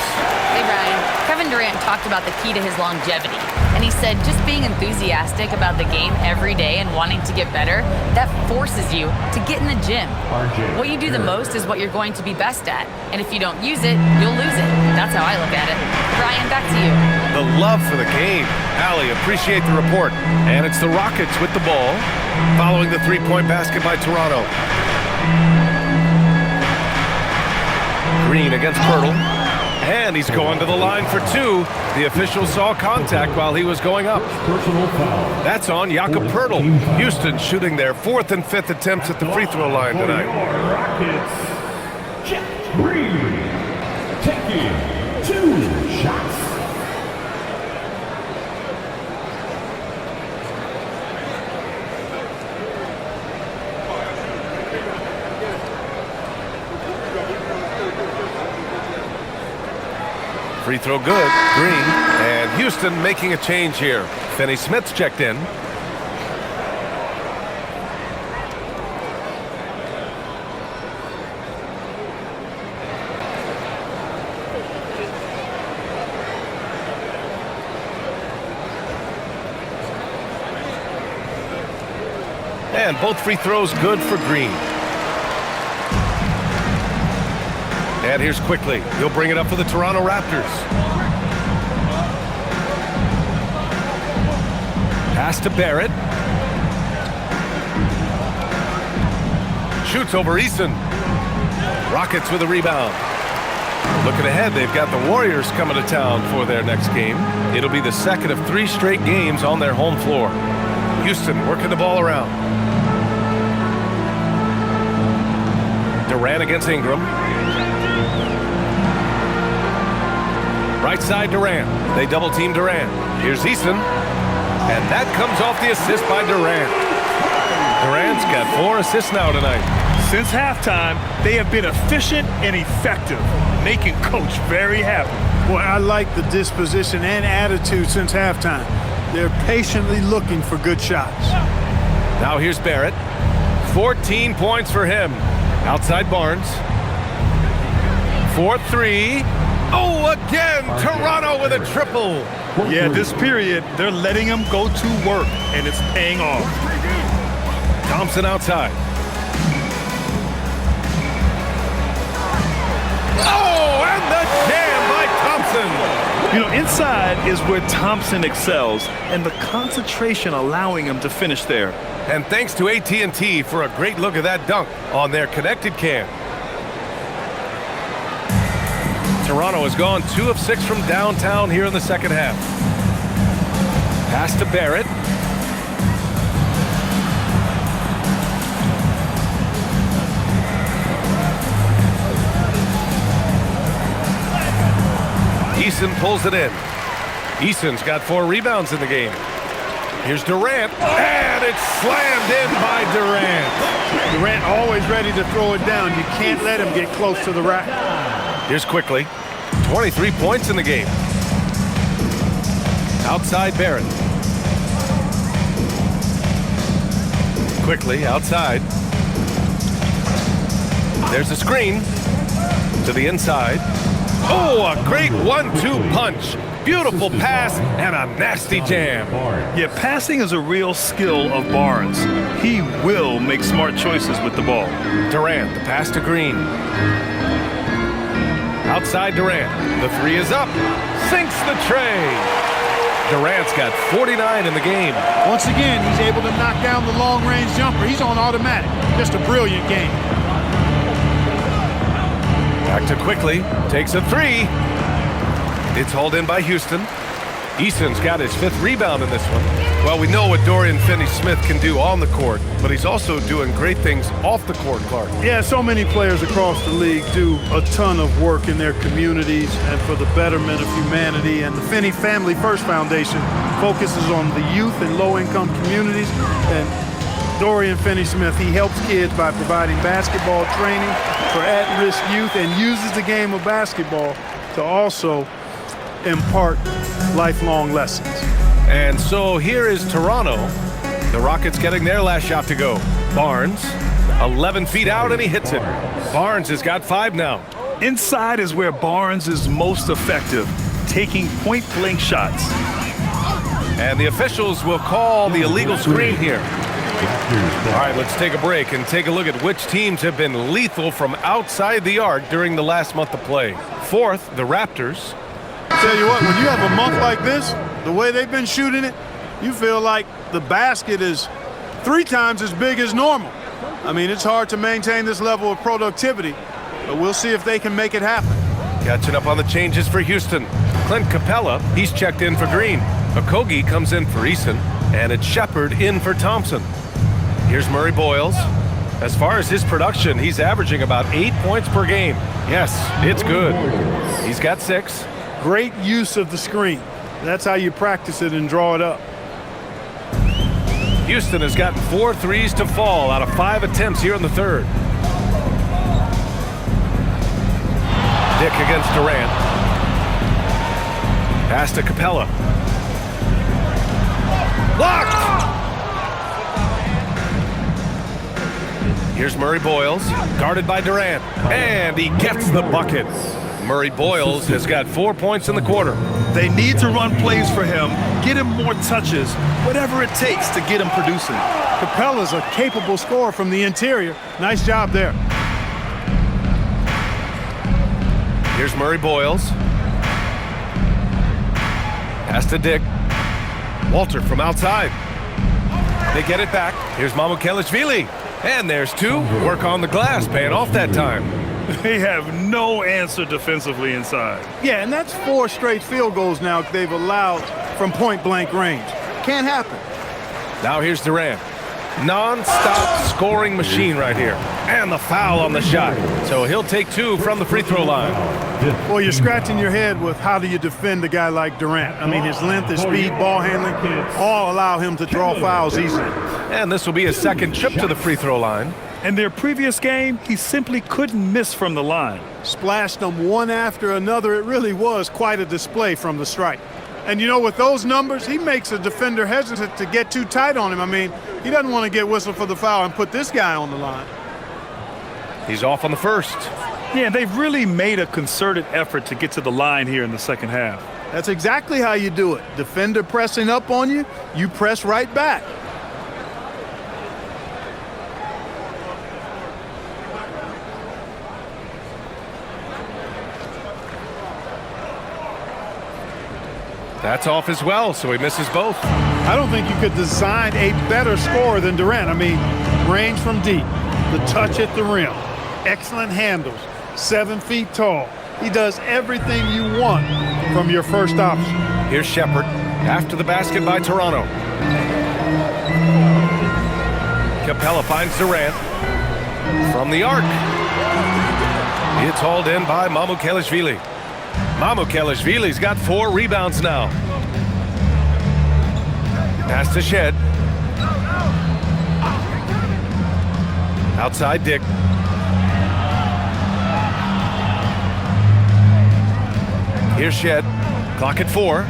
Hey, Brian. Kevin Durant talked about the key to his longevity. And he said just being enthusiastic about the game every day and wanting to get better, that forces you to get in the gym. What you do the most is what you're going to be best at. And if you don't use it, you'll lose it. That's how I look at it. Brian, back to you. The love for the game. Allie, appreciate the report. And it's the Rockets with the ball, following the three-point basket by Toronto. Green against Pirtle. And he's going to the line for two. The official saw contact while he was going up. That's on Jakob Pirtle. Houston shooting their fourth and fifth attempts at the free throw line tonight. Rockets, Jeff Green, taking 2 shots. Free throw good. Green. And Houston making a change here. Finney Smith's checked in. And both free throws good for Green. And here's Quickly. He'll bring it up for the Toronto Raptors. Pass to Barrett. Shoots over Eason. Rockets with a rebound. Looking ahead, they've got the Warriors coming to town for their next game. It'll be the second of 3 straight games on their home floor. Houston working the ball around. Durant against Ingram. Right side Durant. They double team Durant. Here's Eason. And that comes off the assist by Durant. Durant's got 4 assists now tonight. Since halftime, they have been efficient and effective, making Coach very happy. Boy, I like the disposition and attitude since halftime. They're patiently looking for good shots. Now here's Barrett. 14 points for him. Outside Barnes. 4-3. Oh, again, Toronto with a triple. Yeah, this period, they're letting him go to work, and it's paying off. Thompson outside. Oh, and the jam by Thompson. You know, inside is where Thompson excels, and the concentration allowing him to finish there. And thanks to AT&T for a great look at that dunk on their connected cam. Toronto has gone 2 of 6 from downtown here in the second half. Pass to Barrett. Eason pulls it in. Eason's got 4 rebounds in the game. Here's Durant, and it's slammed in by Durant. Durant always ready to throw it down. You can't let him get close to the rack. Here's Quickly. 23 points in the game. Outside Barrett. Quickly outside. There's a screen to the inside. Oh, a great 1-2 punch. Beautiful pass and a nasty jam. Yeah, passing is a real skill of Barnes. He will make smart choices with the ball. Durant, the pass to Green. Outside Durant. The 3 is up. Sinks the tray. Durant's got 49 in the game. Once again, he's able to knock down the long-range jumper. He's on automatic. Just a brilliant game. Back to Quickly. Takes a 3. It's hauled in by Houston. Eason's got his 5th rebound in this one. Well, we know what Dorian Finney-Smith can do on the court, but he's also doing great things off the court, Clark. Yeah, so many players across the league do a ton of work in their communities and for the betterment of humanity. And the Finney Family First Foundation focuses on the youth in low-income communities. And Dorian Finney-Smith, he helps kids by providing basketball training for at-risk youth and uses the game of basketball to also impart lifelong lessons. And so here is Toronto. The Rockets getting their last shot to go. Barnes, 11 feet out, and he hits it. Barnes has got 5 now. Inside is where Barnes is most effective, taking point-blank shots. And the officials will call the illegal screen here. All right, let's take a break and take a look at which teams have been lethal from outside the arc during the last month of play. Fourth, the Raptors. Tell you what, when you have a month like this, the way they've been shooting it, you feel like the basket is 3 times as big as normal. I mean, it's hard to maintain this level of productivity, but we'll see if they can make it happen. Catching up on the changes for Houston. Clint Capella, he's checked in for Green. Okogie comes in for Eason, and it's Shepard in for Thompson. Here's Murray Boyles. As far as his production, he's averaging about 8 points per game. Yes, it's good. He's got 6. Great use of the screen. That's how you practice it and draw it up. Houston has gotten 4 threes to fall out of 5 attempts here in the third. Dick against Durant. Pass to Capella. Blocked! Here's Murray Boyles, guarded by Durant, and he gets the bucket. Murray Boyles has got 4 points in the quarter. They need to run plays for him, get him more touches, whatever it takes to get him producing. Capella's a capable scorer from the interior. Nice job there. Here's Murray Boyles. Pass to Dick. Walter from outside. They get it back. Here's Mamukelashvili. And there's 2. Work on the glass, paying off that time. They have no answer defensively inside. Yeah, and that's 4 straight field goals now they've allowed from point-blank range. Can't happen. Now here's Durant. Non-stop scoring machine right here. And the foul on the shot. So he'll take 2 from the free throw line. Well, you're scratching your head with how do you defend a guy like Durant. I mean, his length, his speed, ball handling, all allow him to draw fouls easily. And this will be his second trip to the free throw line. In their previous game, he simply couldn't miss from the line. Splashed them one after another. It really was quite a display from the stripe. And, you know, with those numbers, he makes a defender hesitant to get too tight on him. I mean, he doesn't want to get whistled for the foul and put this guy on the line. He's off on the first. Yeah, they've really made a concerted effort to get to the line here in the second half. That's exactly how you do it. Defender pressing up on you, you press right back. That's off as well, so he misses both. I don't think you could design a better scorer than Durant. I mean, range from deep, the touch at the rim, excellent handles, 7 feet tall. He does everything you want from your first option. Here's Shepard, after the basket by Toronto. Capella finds Durant from the arc. It's hauled in by Mamukelashvili. Mamukelashvili's got 4 rebounds now. Pass to Shed. Outside Dick. Here's Shed. Clock at 4.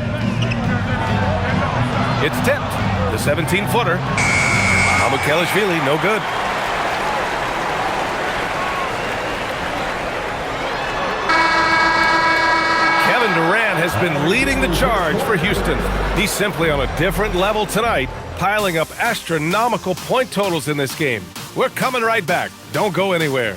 It's tipped. The 17-footer. Mamukelashvili, no good. Kevin Durant has been leading the charge for Houston. He's simply on a different level tonight, piling up astronomical point totals in this game. We're coming right back. Don't go anywhere.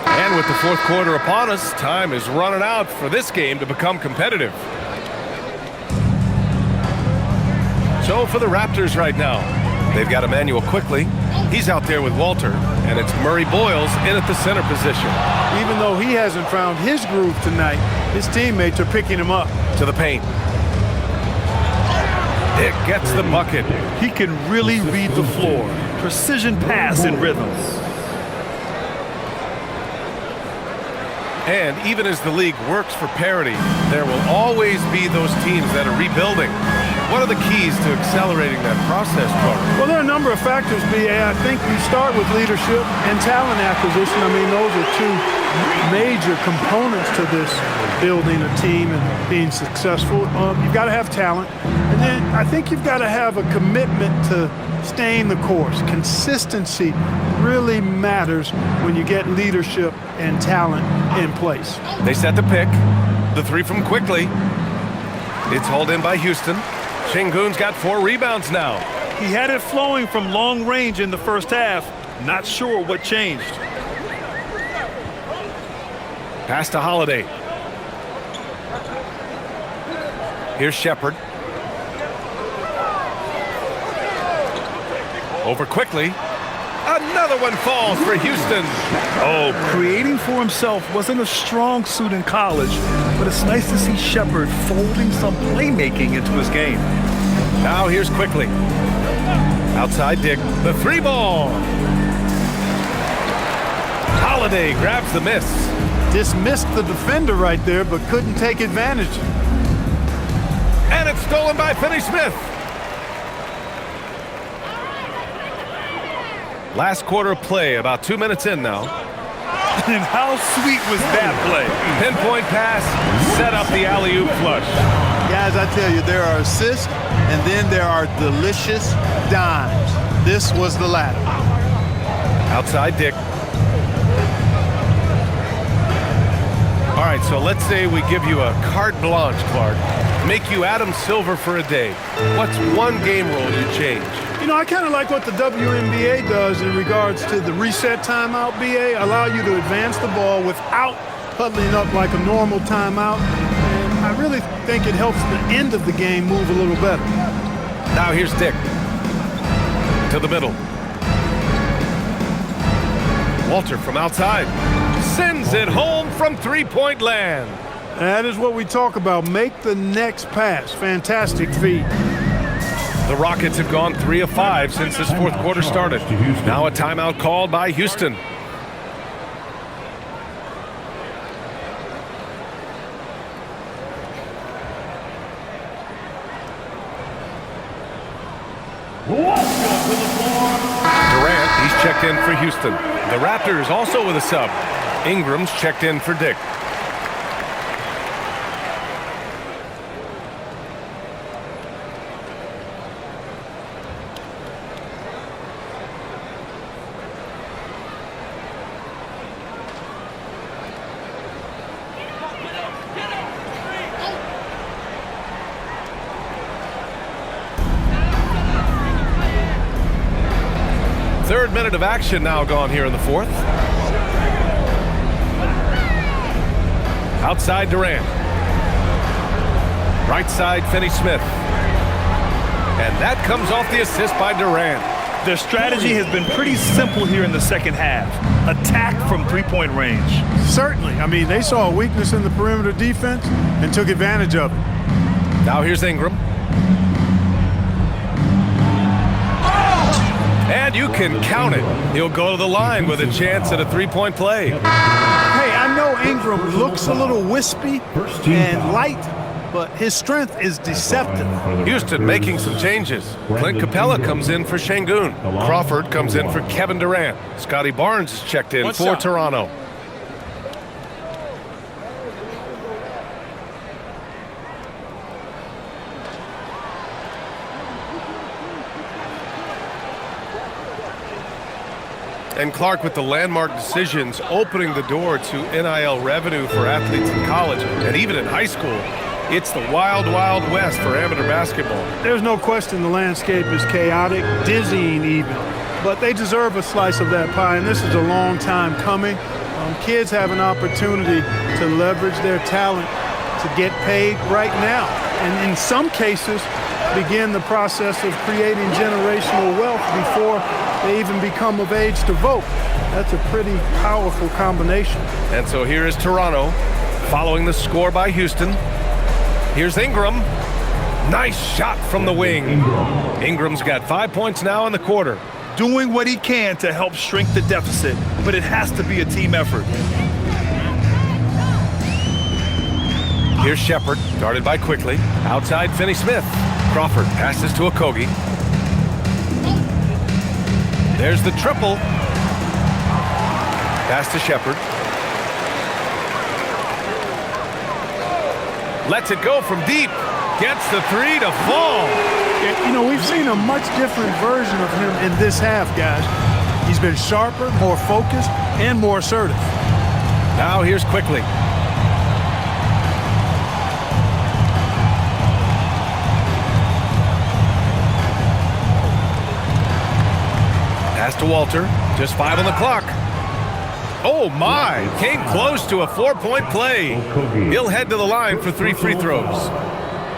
And with the fourth quarter upon us, time is running out for this game to become competitive. So for the Raptors right now, they've got Emmanuel Quickly. He's out there with Walter, and it's Murray Boyles in at the center position. Even though he hasn't found his groove tonight, his teammates are picking him up. To the paint. Dick gets the bucket. He can really read the floor. Precision pass and rhythm. And even as the league works for parity, there will always be those teams that are rebuilding. What are the keys to accelerating that process, Clark? Well, there are a number of factors, B.A. I think you start with leadership and talent acquisition. I mean, those are two major components to this building a team and being successful. You've got to have talent. And then I think you've got to have a commitment to staying the course. Consistency really matters when you get leadership and talent in place. They set the pick. The three from Quickly. It's hauled in by Houston. Şengün's got 4 rebounds now. He had it flowing from long range in the first half. Not sure what changed. Pass to Holiday. Here's Shepherd. Over Quickly. Another one falls for Houston. Oh, creating for himself wasn't a strong suit in college, but it's nice to see Shepherd folding some playmaking into his game. Now here's Quickly. Outside Dick. The 3 ball. Holiday grabs the miss. Dismissed the defender right there, but couldn't take advantage. And it's stolen by Finney-Smith. Last quarter of play, about 2 minutes in now. And how sweet was that play? Pinpoint pass, set up the alley-oop flush. Guys, I tell you, there are assists, and then there are delicious dimes. This was the latter. Outside Dick. All right, so let's say we give you a carte blanche, Clark. Make you Adam Silver for a day. What's one game rule you change? You know, I kind of like what the WNBA does in regards to the reset timeout, BA. Allow you to advance the ball without huddling up like a normal timeout. And I really think it helps the end of the game move a little better. Now here's Dick. To the middle. Walter from outside. Sends it home from three-point land. That is what we talk about. Make the next pass. Fantastic feed. The Rockets have gone 3 of 5 since this fourth quarter started. Now a timeout called by Houston. Durant, he's checked in for Houston. The Raptors also with a sub. Ingram's checked in for Dick. Third minute of action now gone here in the fourth. Outside Durant. Right side Finney-Smith. And that comes off the assist by Durant. Their strategy has been pretty simple here in the second half. Attack from three-point range. Certainly. I mean, they saw a weakness in the perimeter defense and took advantage of it. Now here's Ingram. And you can count it. He'll go to the line with a chance at a three-point play. Hey, I know Ingram looks a little wispy and light, but his strength is deceptive. Houston making some changes. Clint Capella comes in for Şengün. Crawford comes in for Kevin Durant. Scotty Barnes is checked in for Toronto. And Clark, with the landmark decisions opening the door to NIL revenue for athletes in college and even in high school, it's the wild, wild west for amateur basketball. There's no question the landscape is chaotic, dizzying even, but they deserve a slice of that pie, and this is a long time coming. Kids have an opportunity to leverage their talent to get paid right now, and in some cases begin the process of creating generational wealth before they even become of age to vote. That's a pretty powerful combination. And so here is Toronto following the score by Houston. Here's Ingram. Nice shot from the wing. Ingram's got 5 points now in the quarter. Doing what he can to help shrink the deficit, but it has to be a team effort. Here's Shepherd, guarded by Quickly. Outside Finney-Smith. Crawford passes to Okogie. There's the triple. Pass to Shepard. Lets it go from deep. Gets the three to fall. You know, we've seen a much different version of him in this half, guys. He's been sharper, more focused, and more assertive. Now here's Quickly. Pass to Walter. Just 5 on the clock. Oh, my. Came close to a 4-point play. He'll head to the line for 3 free throws.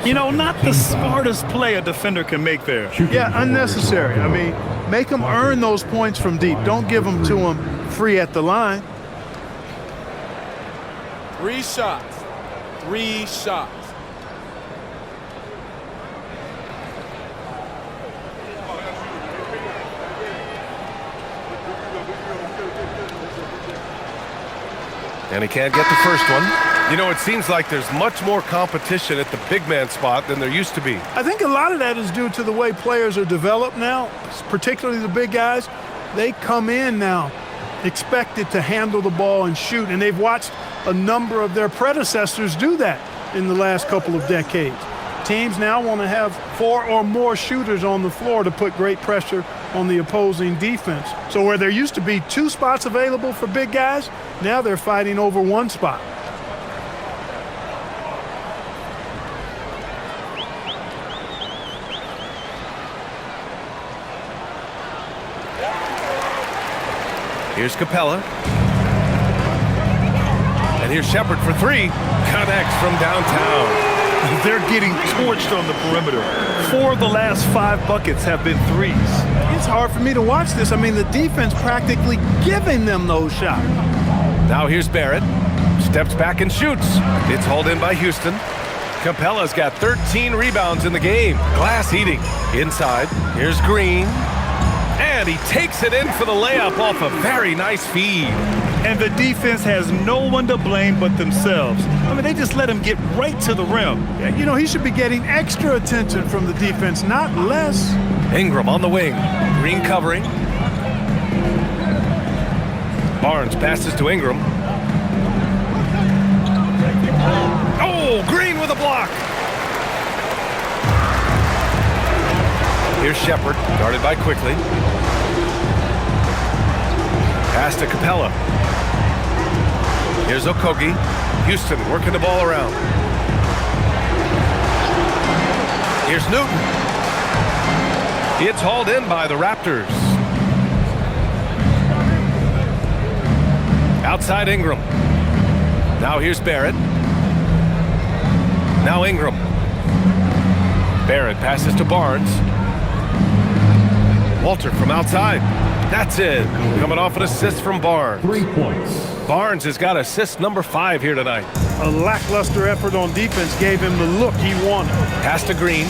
You know, not the smartest play a defender can make there. Yeah, unnecessary. I mean, make them earn those points from deep. Don't give them to them free at the line. 3 shots. 3 shots. And he can't get the first one. You know, it seems like there's much more competition at the big man spot than there used to be. I think a lot of that is due to the way players are developed now, particularly the big guys. They come in now expected to handle the ball and shoot, and they've watched a number of their predecessors do that in the last couple of decades. Teams now want to have 4 or more shooters on the floor to put great pressure on the opposing defense. So where there used to be 2 spots available for big guys, now they're fighting over 1 spot. Here's Capella. And here's Shepard for 3. Connects from downtown. They're getting torched on the perimeter. 4 of the last 5 buckets have been threes. It's hard for me to watch this. I mean, the defense practically giving them those shots. Now here's Barrett. Steps back and shoots. It's hauled in by Houston. Capella's got 13 rebounds in the game. Glass eating. Inside. Here's Green. And he takes it in for the layup off a very nice feed. And the defense has no one to blame but themselves. I mean, they just let him get right to the rim. You know, he should be getting extra attention from the defense, not less. Ingram on the wing. Green covering. Barnes passes to Ingram. Oh, Green with a block. Here's Shepard, guarded by Quickly. Pass to Capella. Here's Okogie. Houston working the ball around. Here's Newton. It's hauled in by the Raptors. Outside Ingram. Now here's Barrett. Now Ingram. Barrett passes to Barnes. Walter from outside. That's it. Coming off an assist from Barnes. 3 points. Barnes has got assist number 5 here tonight. A lackluster effort on defense gave him the look he wanted. Pass to Green.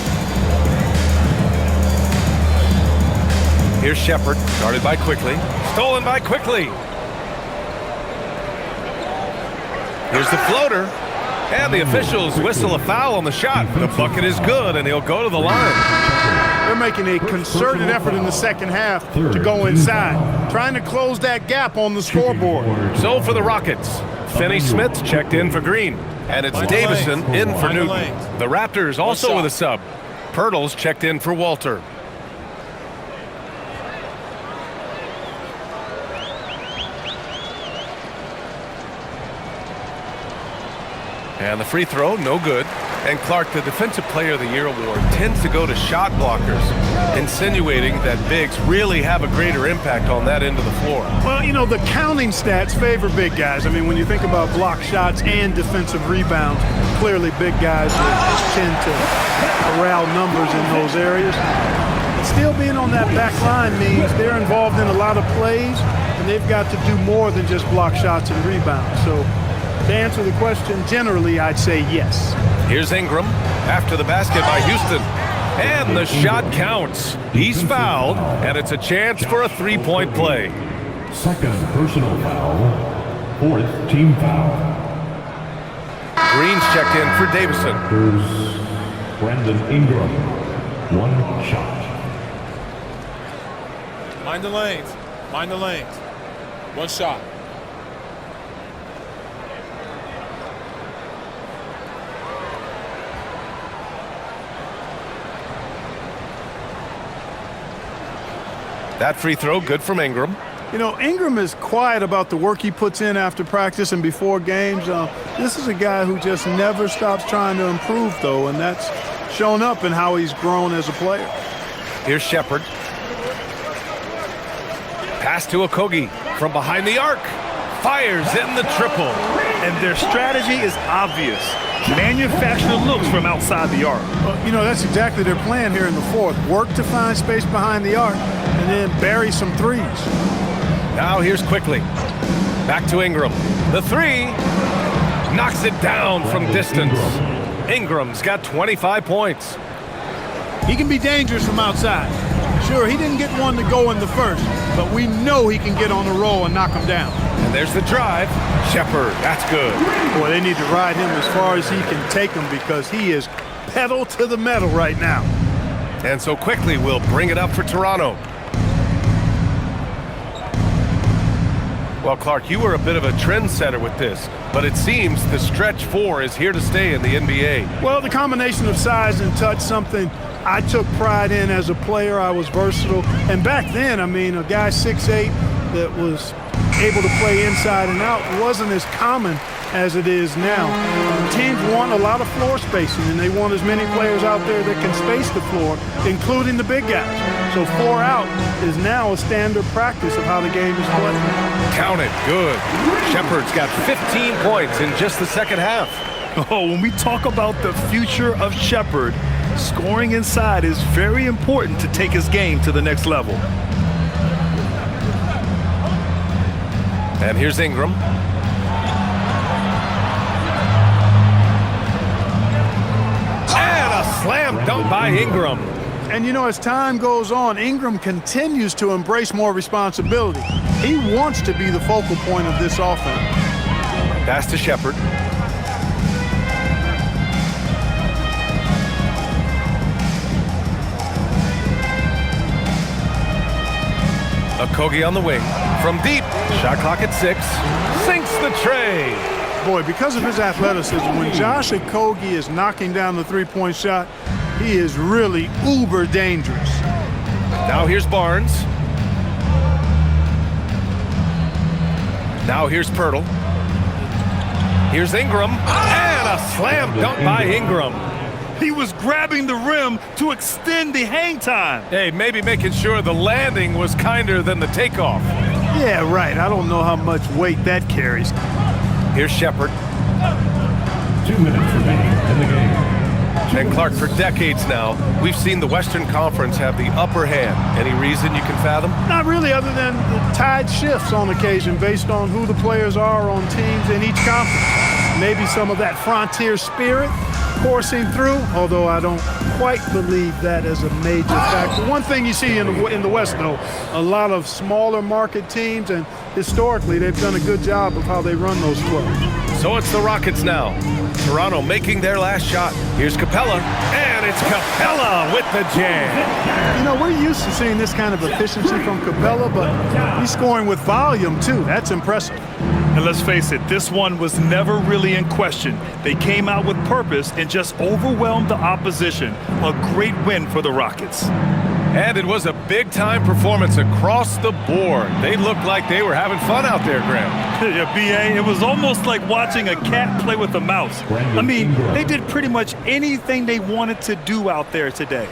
Here's Shepard, guarded by Quickly. Stolen by Quickly. Here's the floater. And the officials whistle a foul on the shot. The bucket is good, and he'll go to the line. They're making a concerted effort in the second half to go inside, trying to close that gap on the scoreboard. So for the Rockets, Finney Smith checked in for Green, and it's Davison in for Newton. The Raptors also with a sub. Pirtle's checked in for Walter. And the free throw, no good. And Clark, the Defensive Player of the Year award tends to go to shot blockers, insinuating that bigs really have a greater impact on that end of the floor. Well, you know, the counting stats favor big guys. I mean, when you think about block shots and defensive rebounds, clearly big guys tend to corral numbers in those areas. But still being on that back line means they're involved in a lot of plays, and they've got to do more than just block shots and rebounds. So to answer the question, generally, I'd say yes. Here's Ingram after the basket by Houston. And the shot counts. He's fouled, and it's a chance for a three-point play. Second personal foul. 4th team foul. Green's checked in for Davison. Here's Brandon Ingram. 1 shot. Mind the lanes. Mind the lanes. 1 shot. That free throw, good from Ingram. You know, Ingram is quiet about the work he puts in after practice and before games. This is a guy who just never stops trying to improve, though, and that's shown up in how he's grown as a player. Here's Shepherd. Pass to Okogie from behind the arc. Fires in the triple. And their strategy is obvious. Manufacture looks from outside the arc. Well, you know, that's exactly their plan here in the fourth. Work to find space behind the arc and then bury some threes. Now here's Quickly. Back to Ingram. The three knocks it down from distance. Ingram's got 25 points. He can be dangerous from outside. Sure, he didn't get one to go in the first, but we know he can get on the roll and knock him down. And there's the drive. Shepherd, that's good. Boy, they need to ride him as far as he can take him because he is pedal to the metal right now. And so Quickly will bring it up for Toronto. Well, Clark, you were a bit of a trendsetter with this, but it seems the stretch 4 is here to stay in the NBA. Well, the combination of size and touch, something I took pride in as a player. I was versatile. And back then, I mean, a guy 6'8" that was able to play inside and out wasn't as common as it is now. Teams want a lot of floor spacing, and they want as many players out there that can space the floor, including the big guys. So 4 out is now a standard practice of how the game is played. Count it, good. Shepherd's got 15 points in just the second half. Oh, when we talk about the future of Shepherd, scoring inside is very important to take his game to the next level. And here's Ingram. And a slam dunk by Ingram. And, you know, as time goes on, Ingram continues to embrace more responsibility. He wants to be the focal point of this offense. Pass to Shepherd. Okogie on the wing. From deep. Shot clock at 6. Sinks the tray. Boy, because of his athleticism, when Josh Okogie is knocking down the three-point shot, he is really uber dangerous. Now here's Barnes. Now here's Pirtle. Here's Ingram. And a slam dunk by Ingram. He was grabbing the rim to extend the hang time. Hey, maybe making sure the landing was kinder than the takeoff. Yeah, right. I don't know how much weight that carries. Here's Shepherd. 2 minutes remaining in the game. And Clark, for decades now, we've seen the Western Conference have the upper hand. Any reason you can fathom? Not really, other than the tide shifts on occasion based on who the players are on teams in each conference. Maybe some of that frontier spirit coursing through, although I don't quite believe that as a major factor. One thing you see in the West, though, a lot of smaller market teams, and historically they've done a good job of how they run those clubs. So it's the Rockets now. Toronto making their last shot. Here's Capella, and it's Capella with the jam. You know, we're used to seeing this kind of efficiency from Capella, but he's scoring with volume, too. That's impressive. And let's face it, this one was never really in question. They came out with purpose and just overwhelmed the opposition. A great win for the Rockets. And it was a big-time performance across the board. They looked like they were having fun out there, Graham. Yeah, B.A., it was almost like watching a cat play with a mouse. I mean, they did pretty much anything they wanted to do out there today.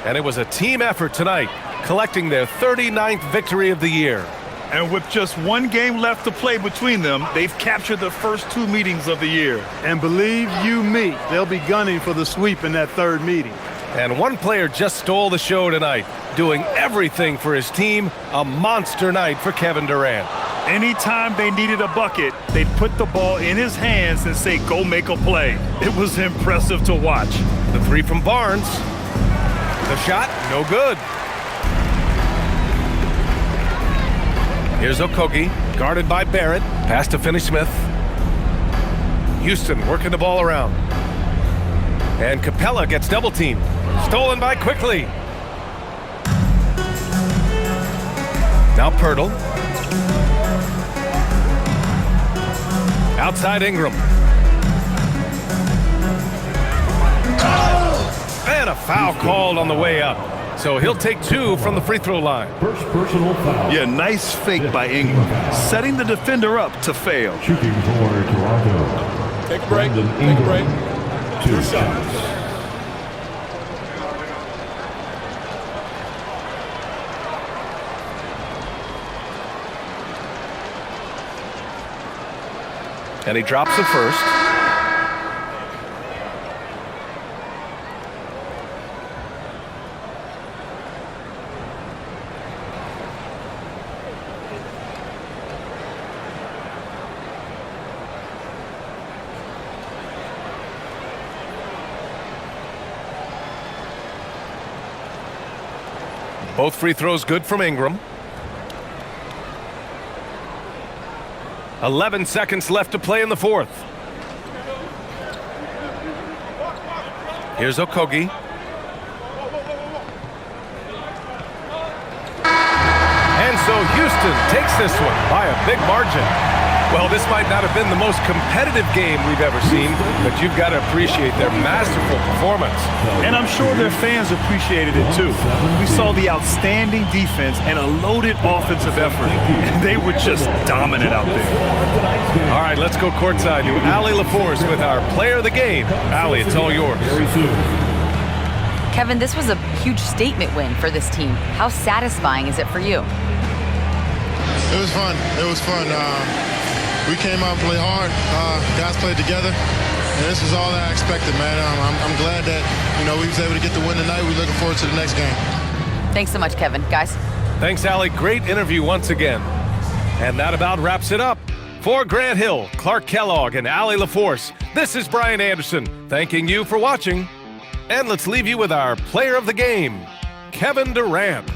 And it was a team effort tonight, collecting their 39th victory of the year. And with just one game left to play between them, they've captured the first 2 meetings of the year. And believe you me, they'll be gunning for the sweep in that third meeting. And one player just stole the show tonight, doing everything for his team. A monster night for Kevin Durant. Anytime they needed a bucket, they'd put the ball in his hands and say, go make a play. It was impressive to watch. The three from Barnes. The shot, no good. Here's Okogie, guarded by Barrett. Pass to Finney-Smith. Houston working the ball around. And Capella gets double-teamed. Stolen by Quickly. Now Pirtle. Outside Ingram. And a foul called on the way up. So he'll take 2 from the free throw line. First personal foul. Yeah, nice fake by Ingram, setting the defender up to fail. Shooting for Toronto. Take a break. Brandon Take a Ingram. break. 2 Two shots. shots. And he drops the first. Both free throws good from Ingram. 11 seconds left to play in the fourth. Here's Okogie. And so Houston takes this one by a big margin. Well, this might not have been the most competitive game we've ever seen, but you've got to appreciate their masterful performance. And I'm sure their fans appreciated it too. We saw the outstanding defense and a loaded offensive effort. They were just dominant out there. All right, let's go courtside to Allie LaForce with our player of the game. Allie, it's all yours. Kevin, this was a huge statement win for this team. How satisfying is it for you? It was fun. It was fun. We came out and played hard. Guys played together. And this was all I expected, man. I'm glad that, we was able to get the win tonight. We're looking forward to the next game. Thanks so much, Kevin. Guys. Thanks, Allie. Great interview once again. And that about wraps it up. For Grant Hill, Clark Kellogg, and Allie LaForce, this is Brian Anderson, thanking you for watching. And let's leave you with our player of the game, Kevin Durant.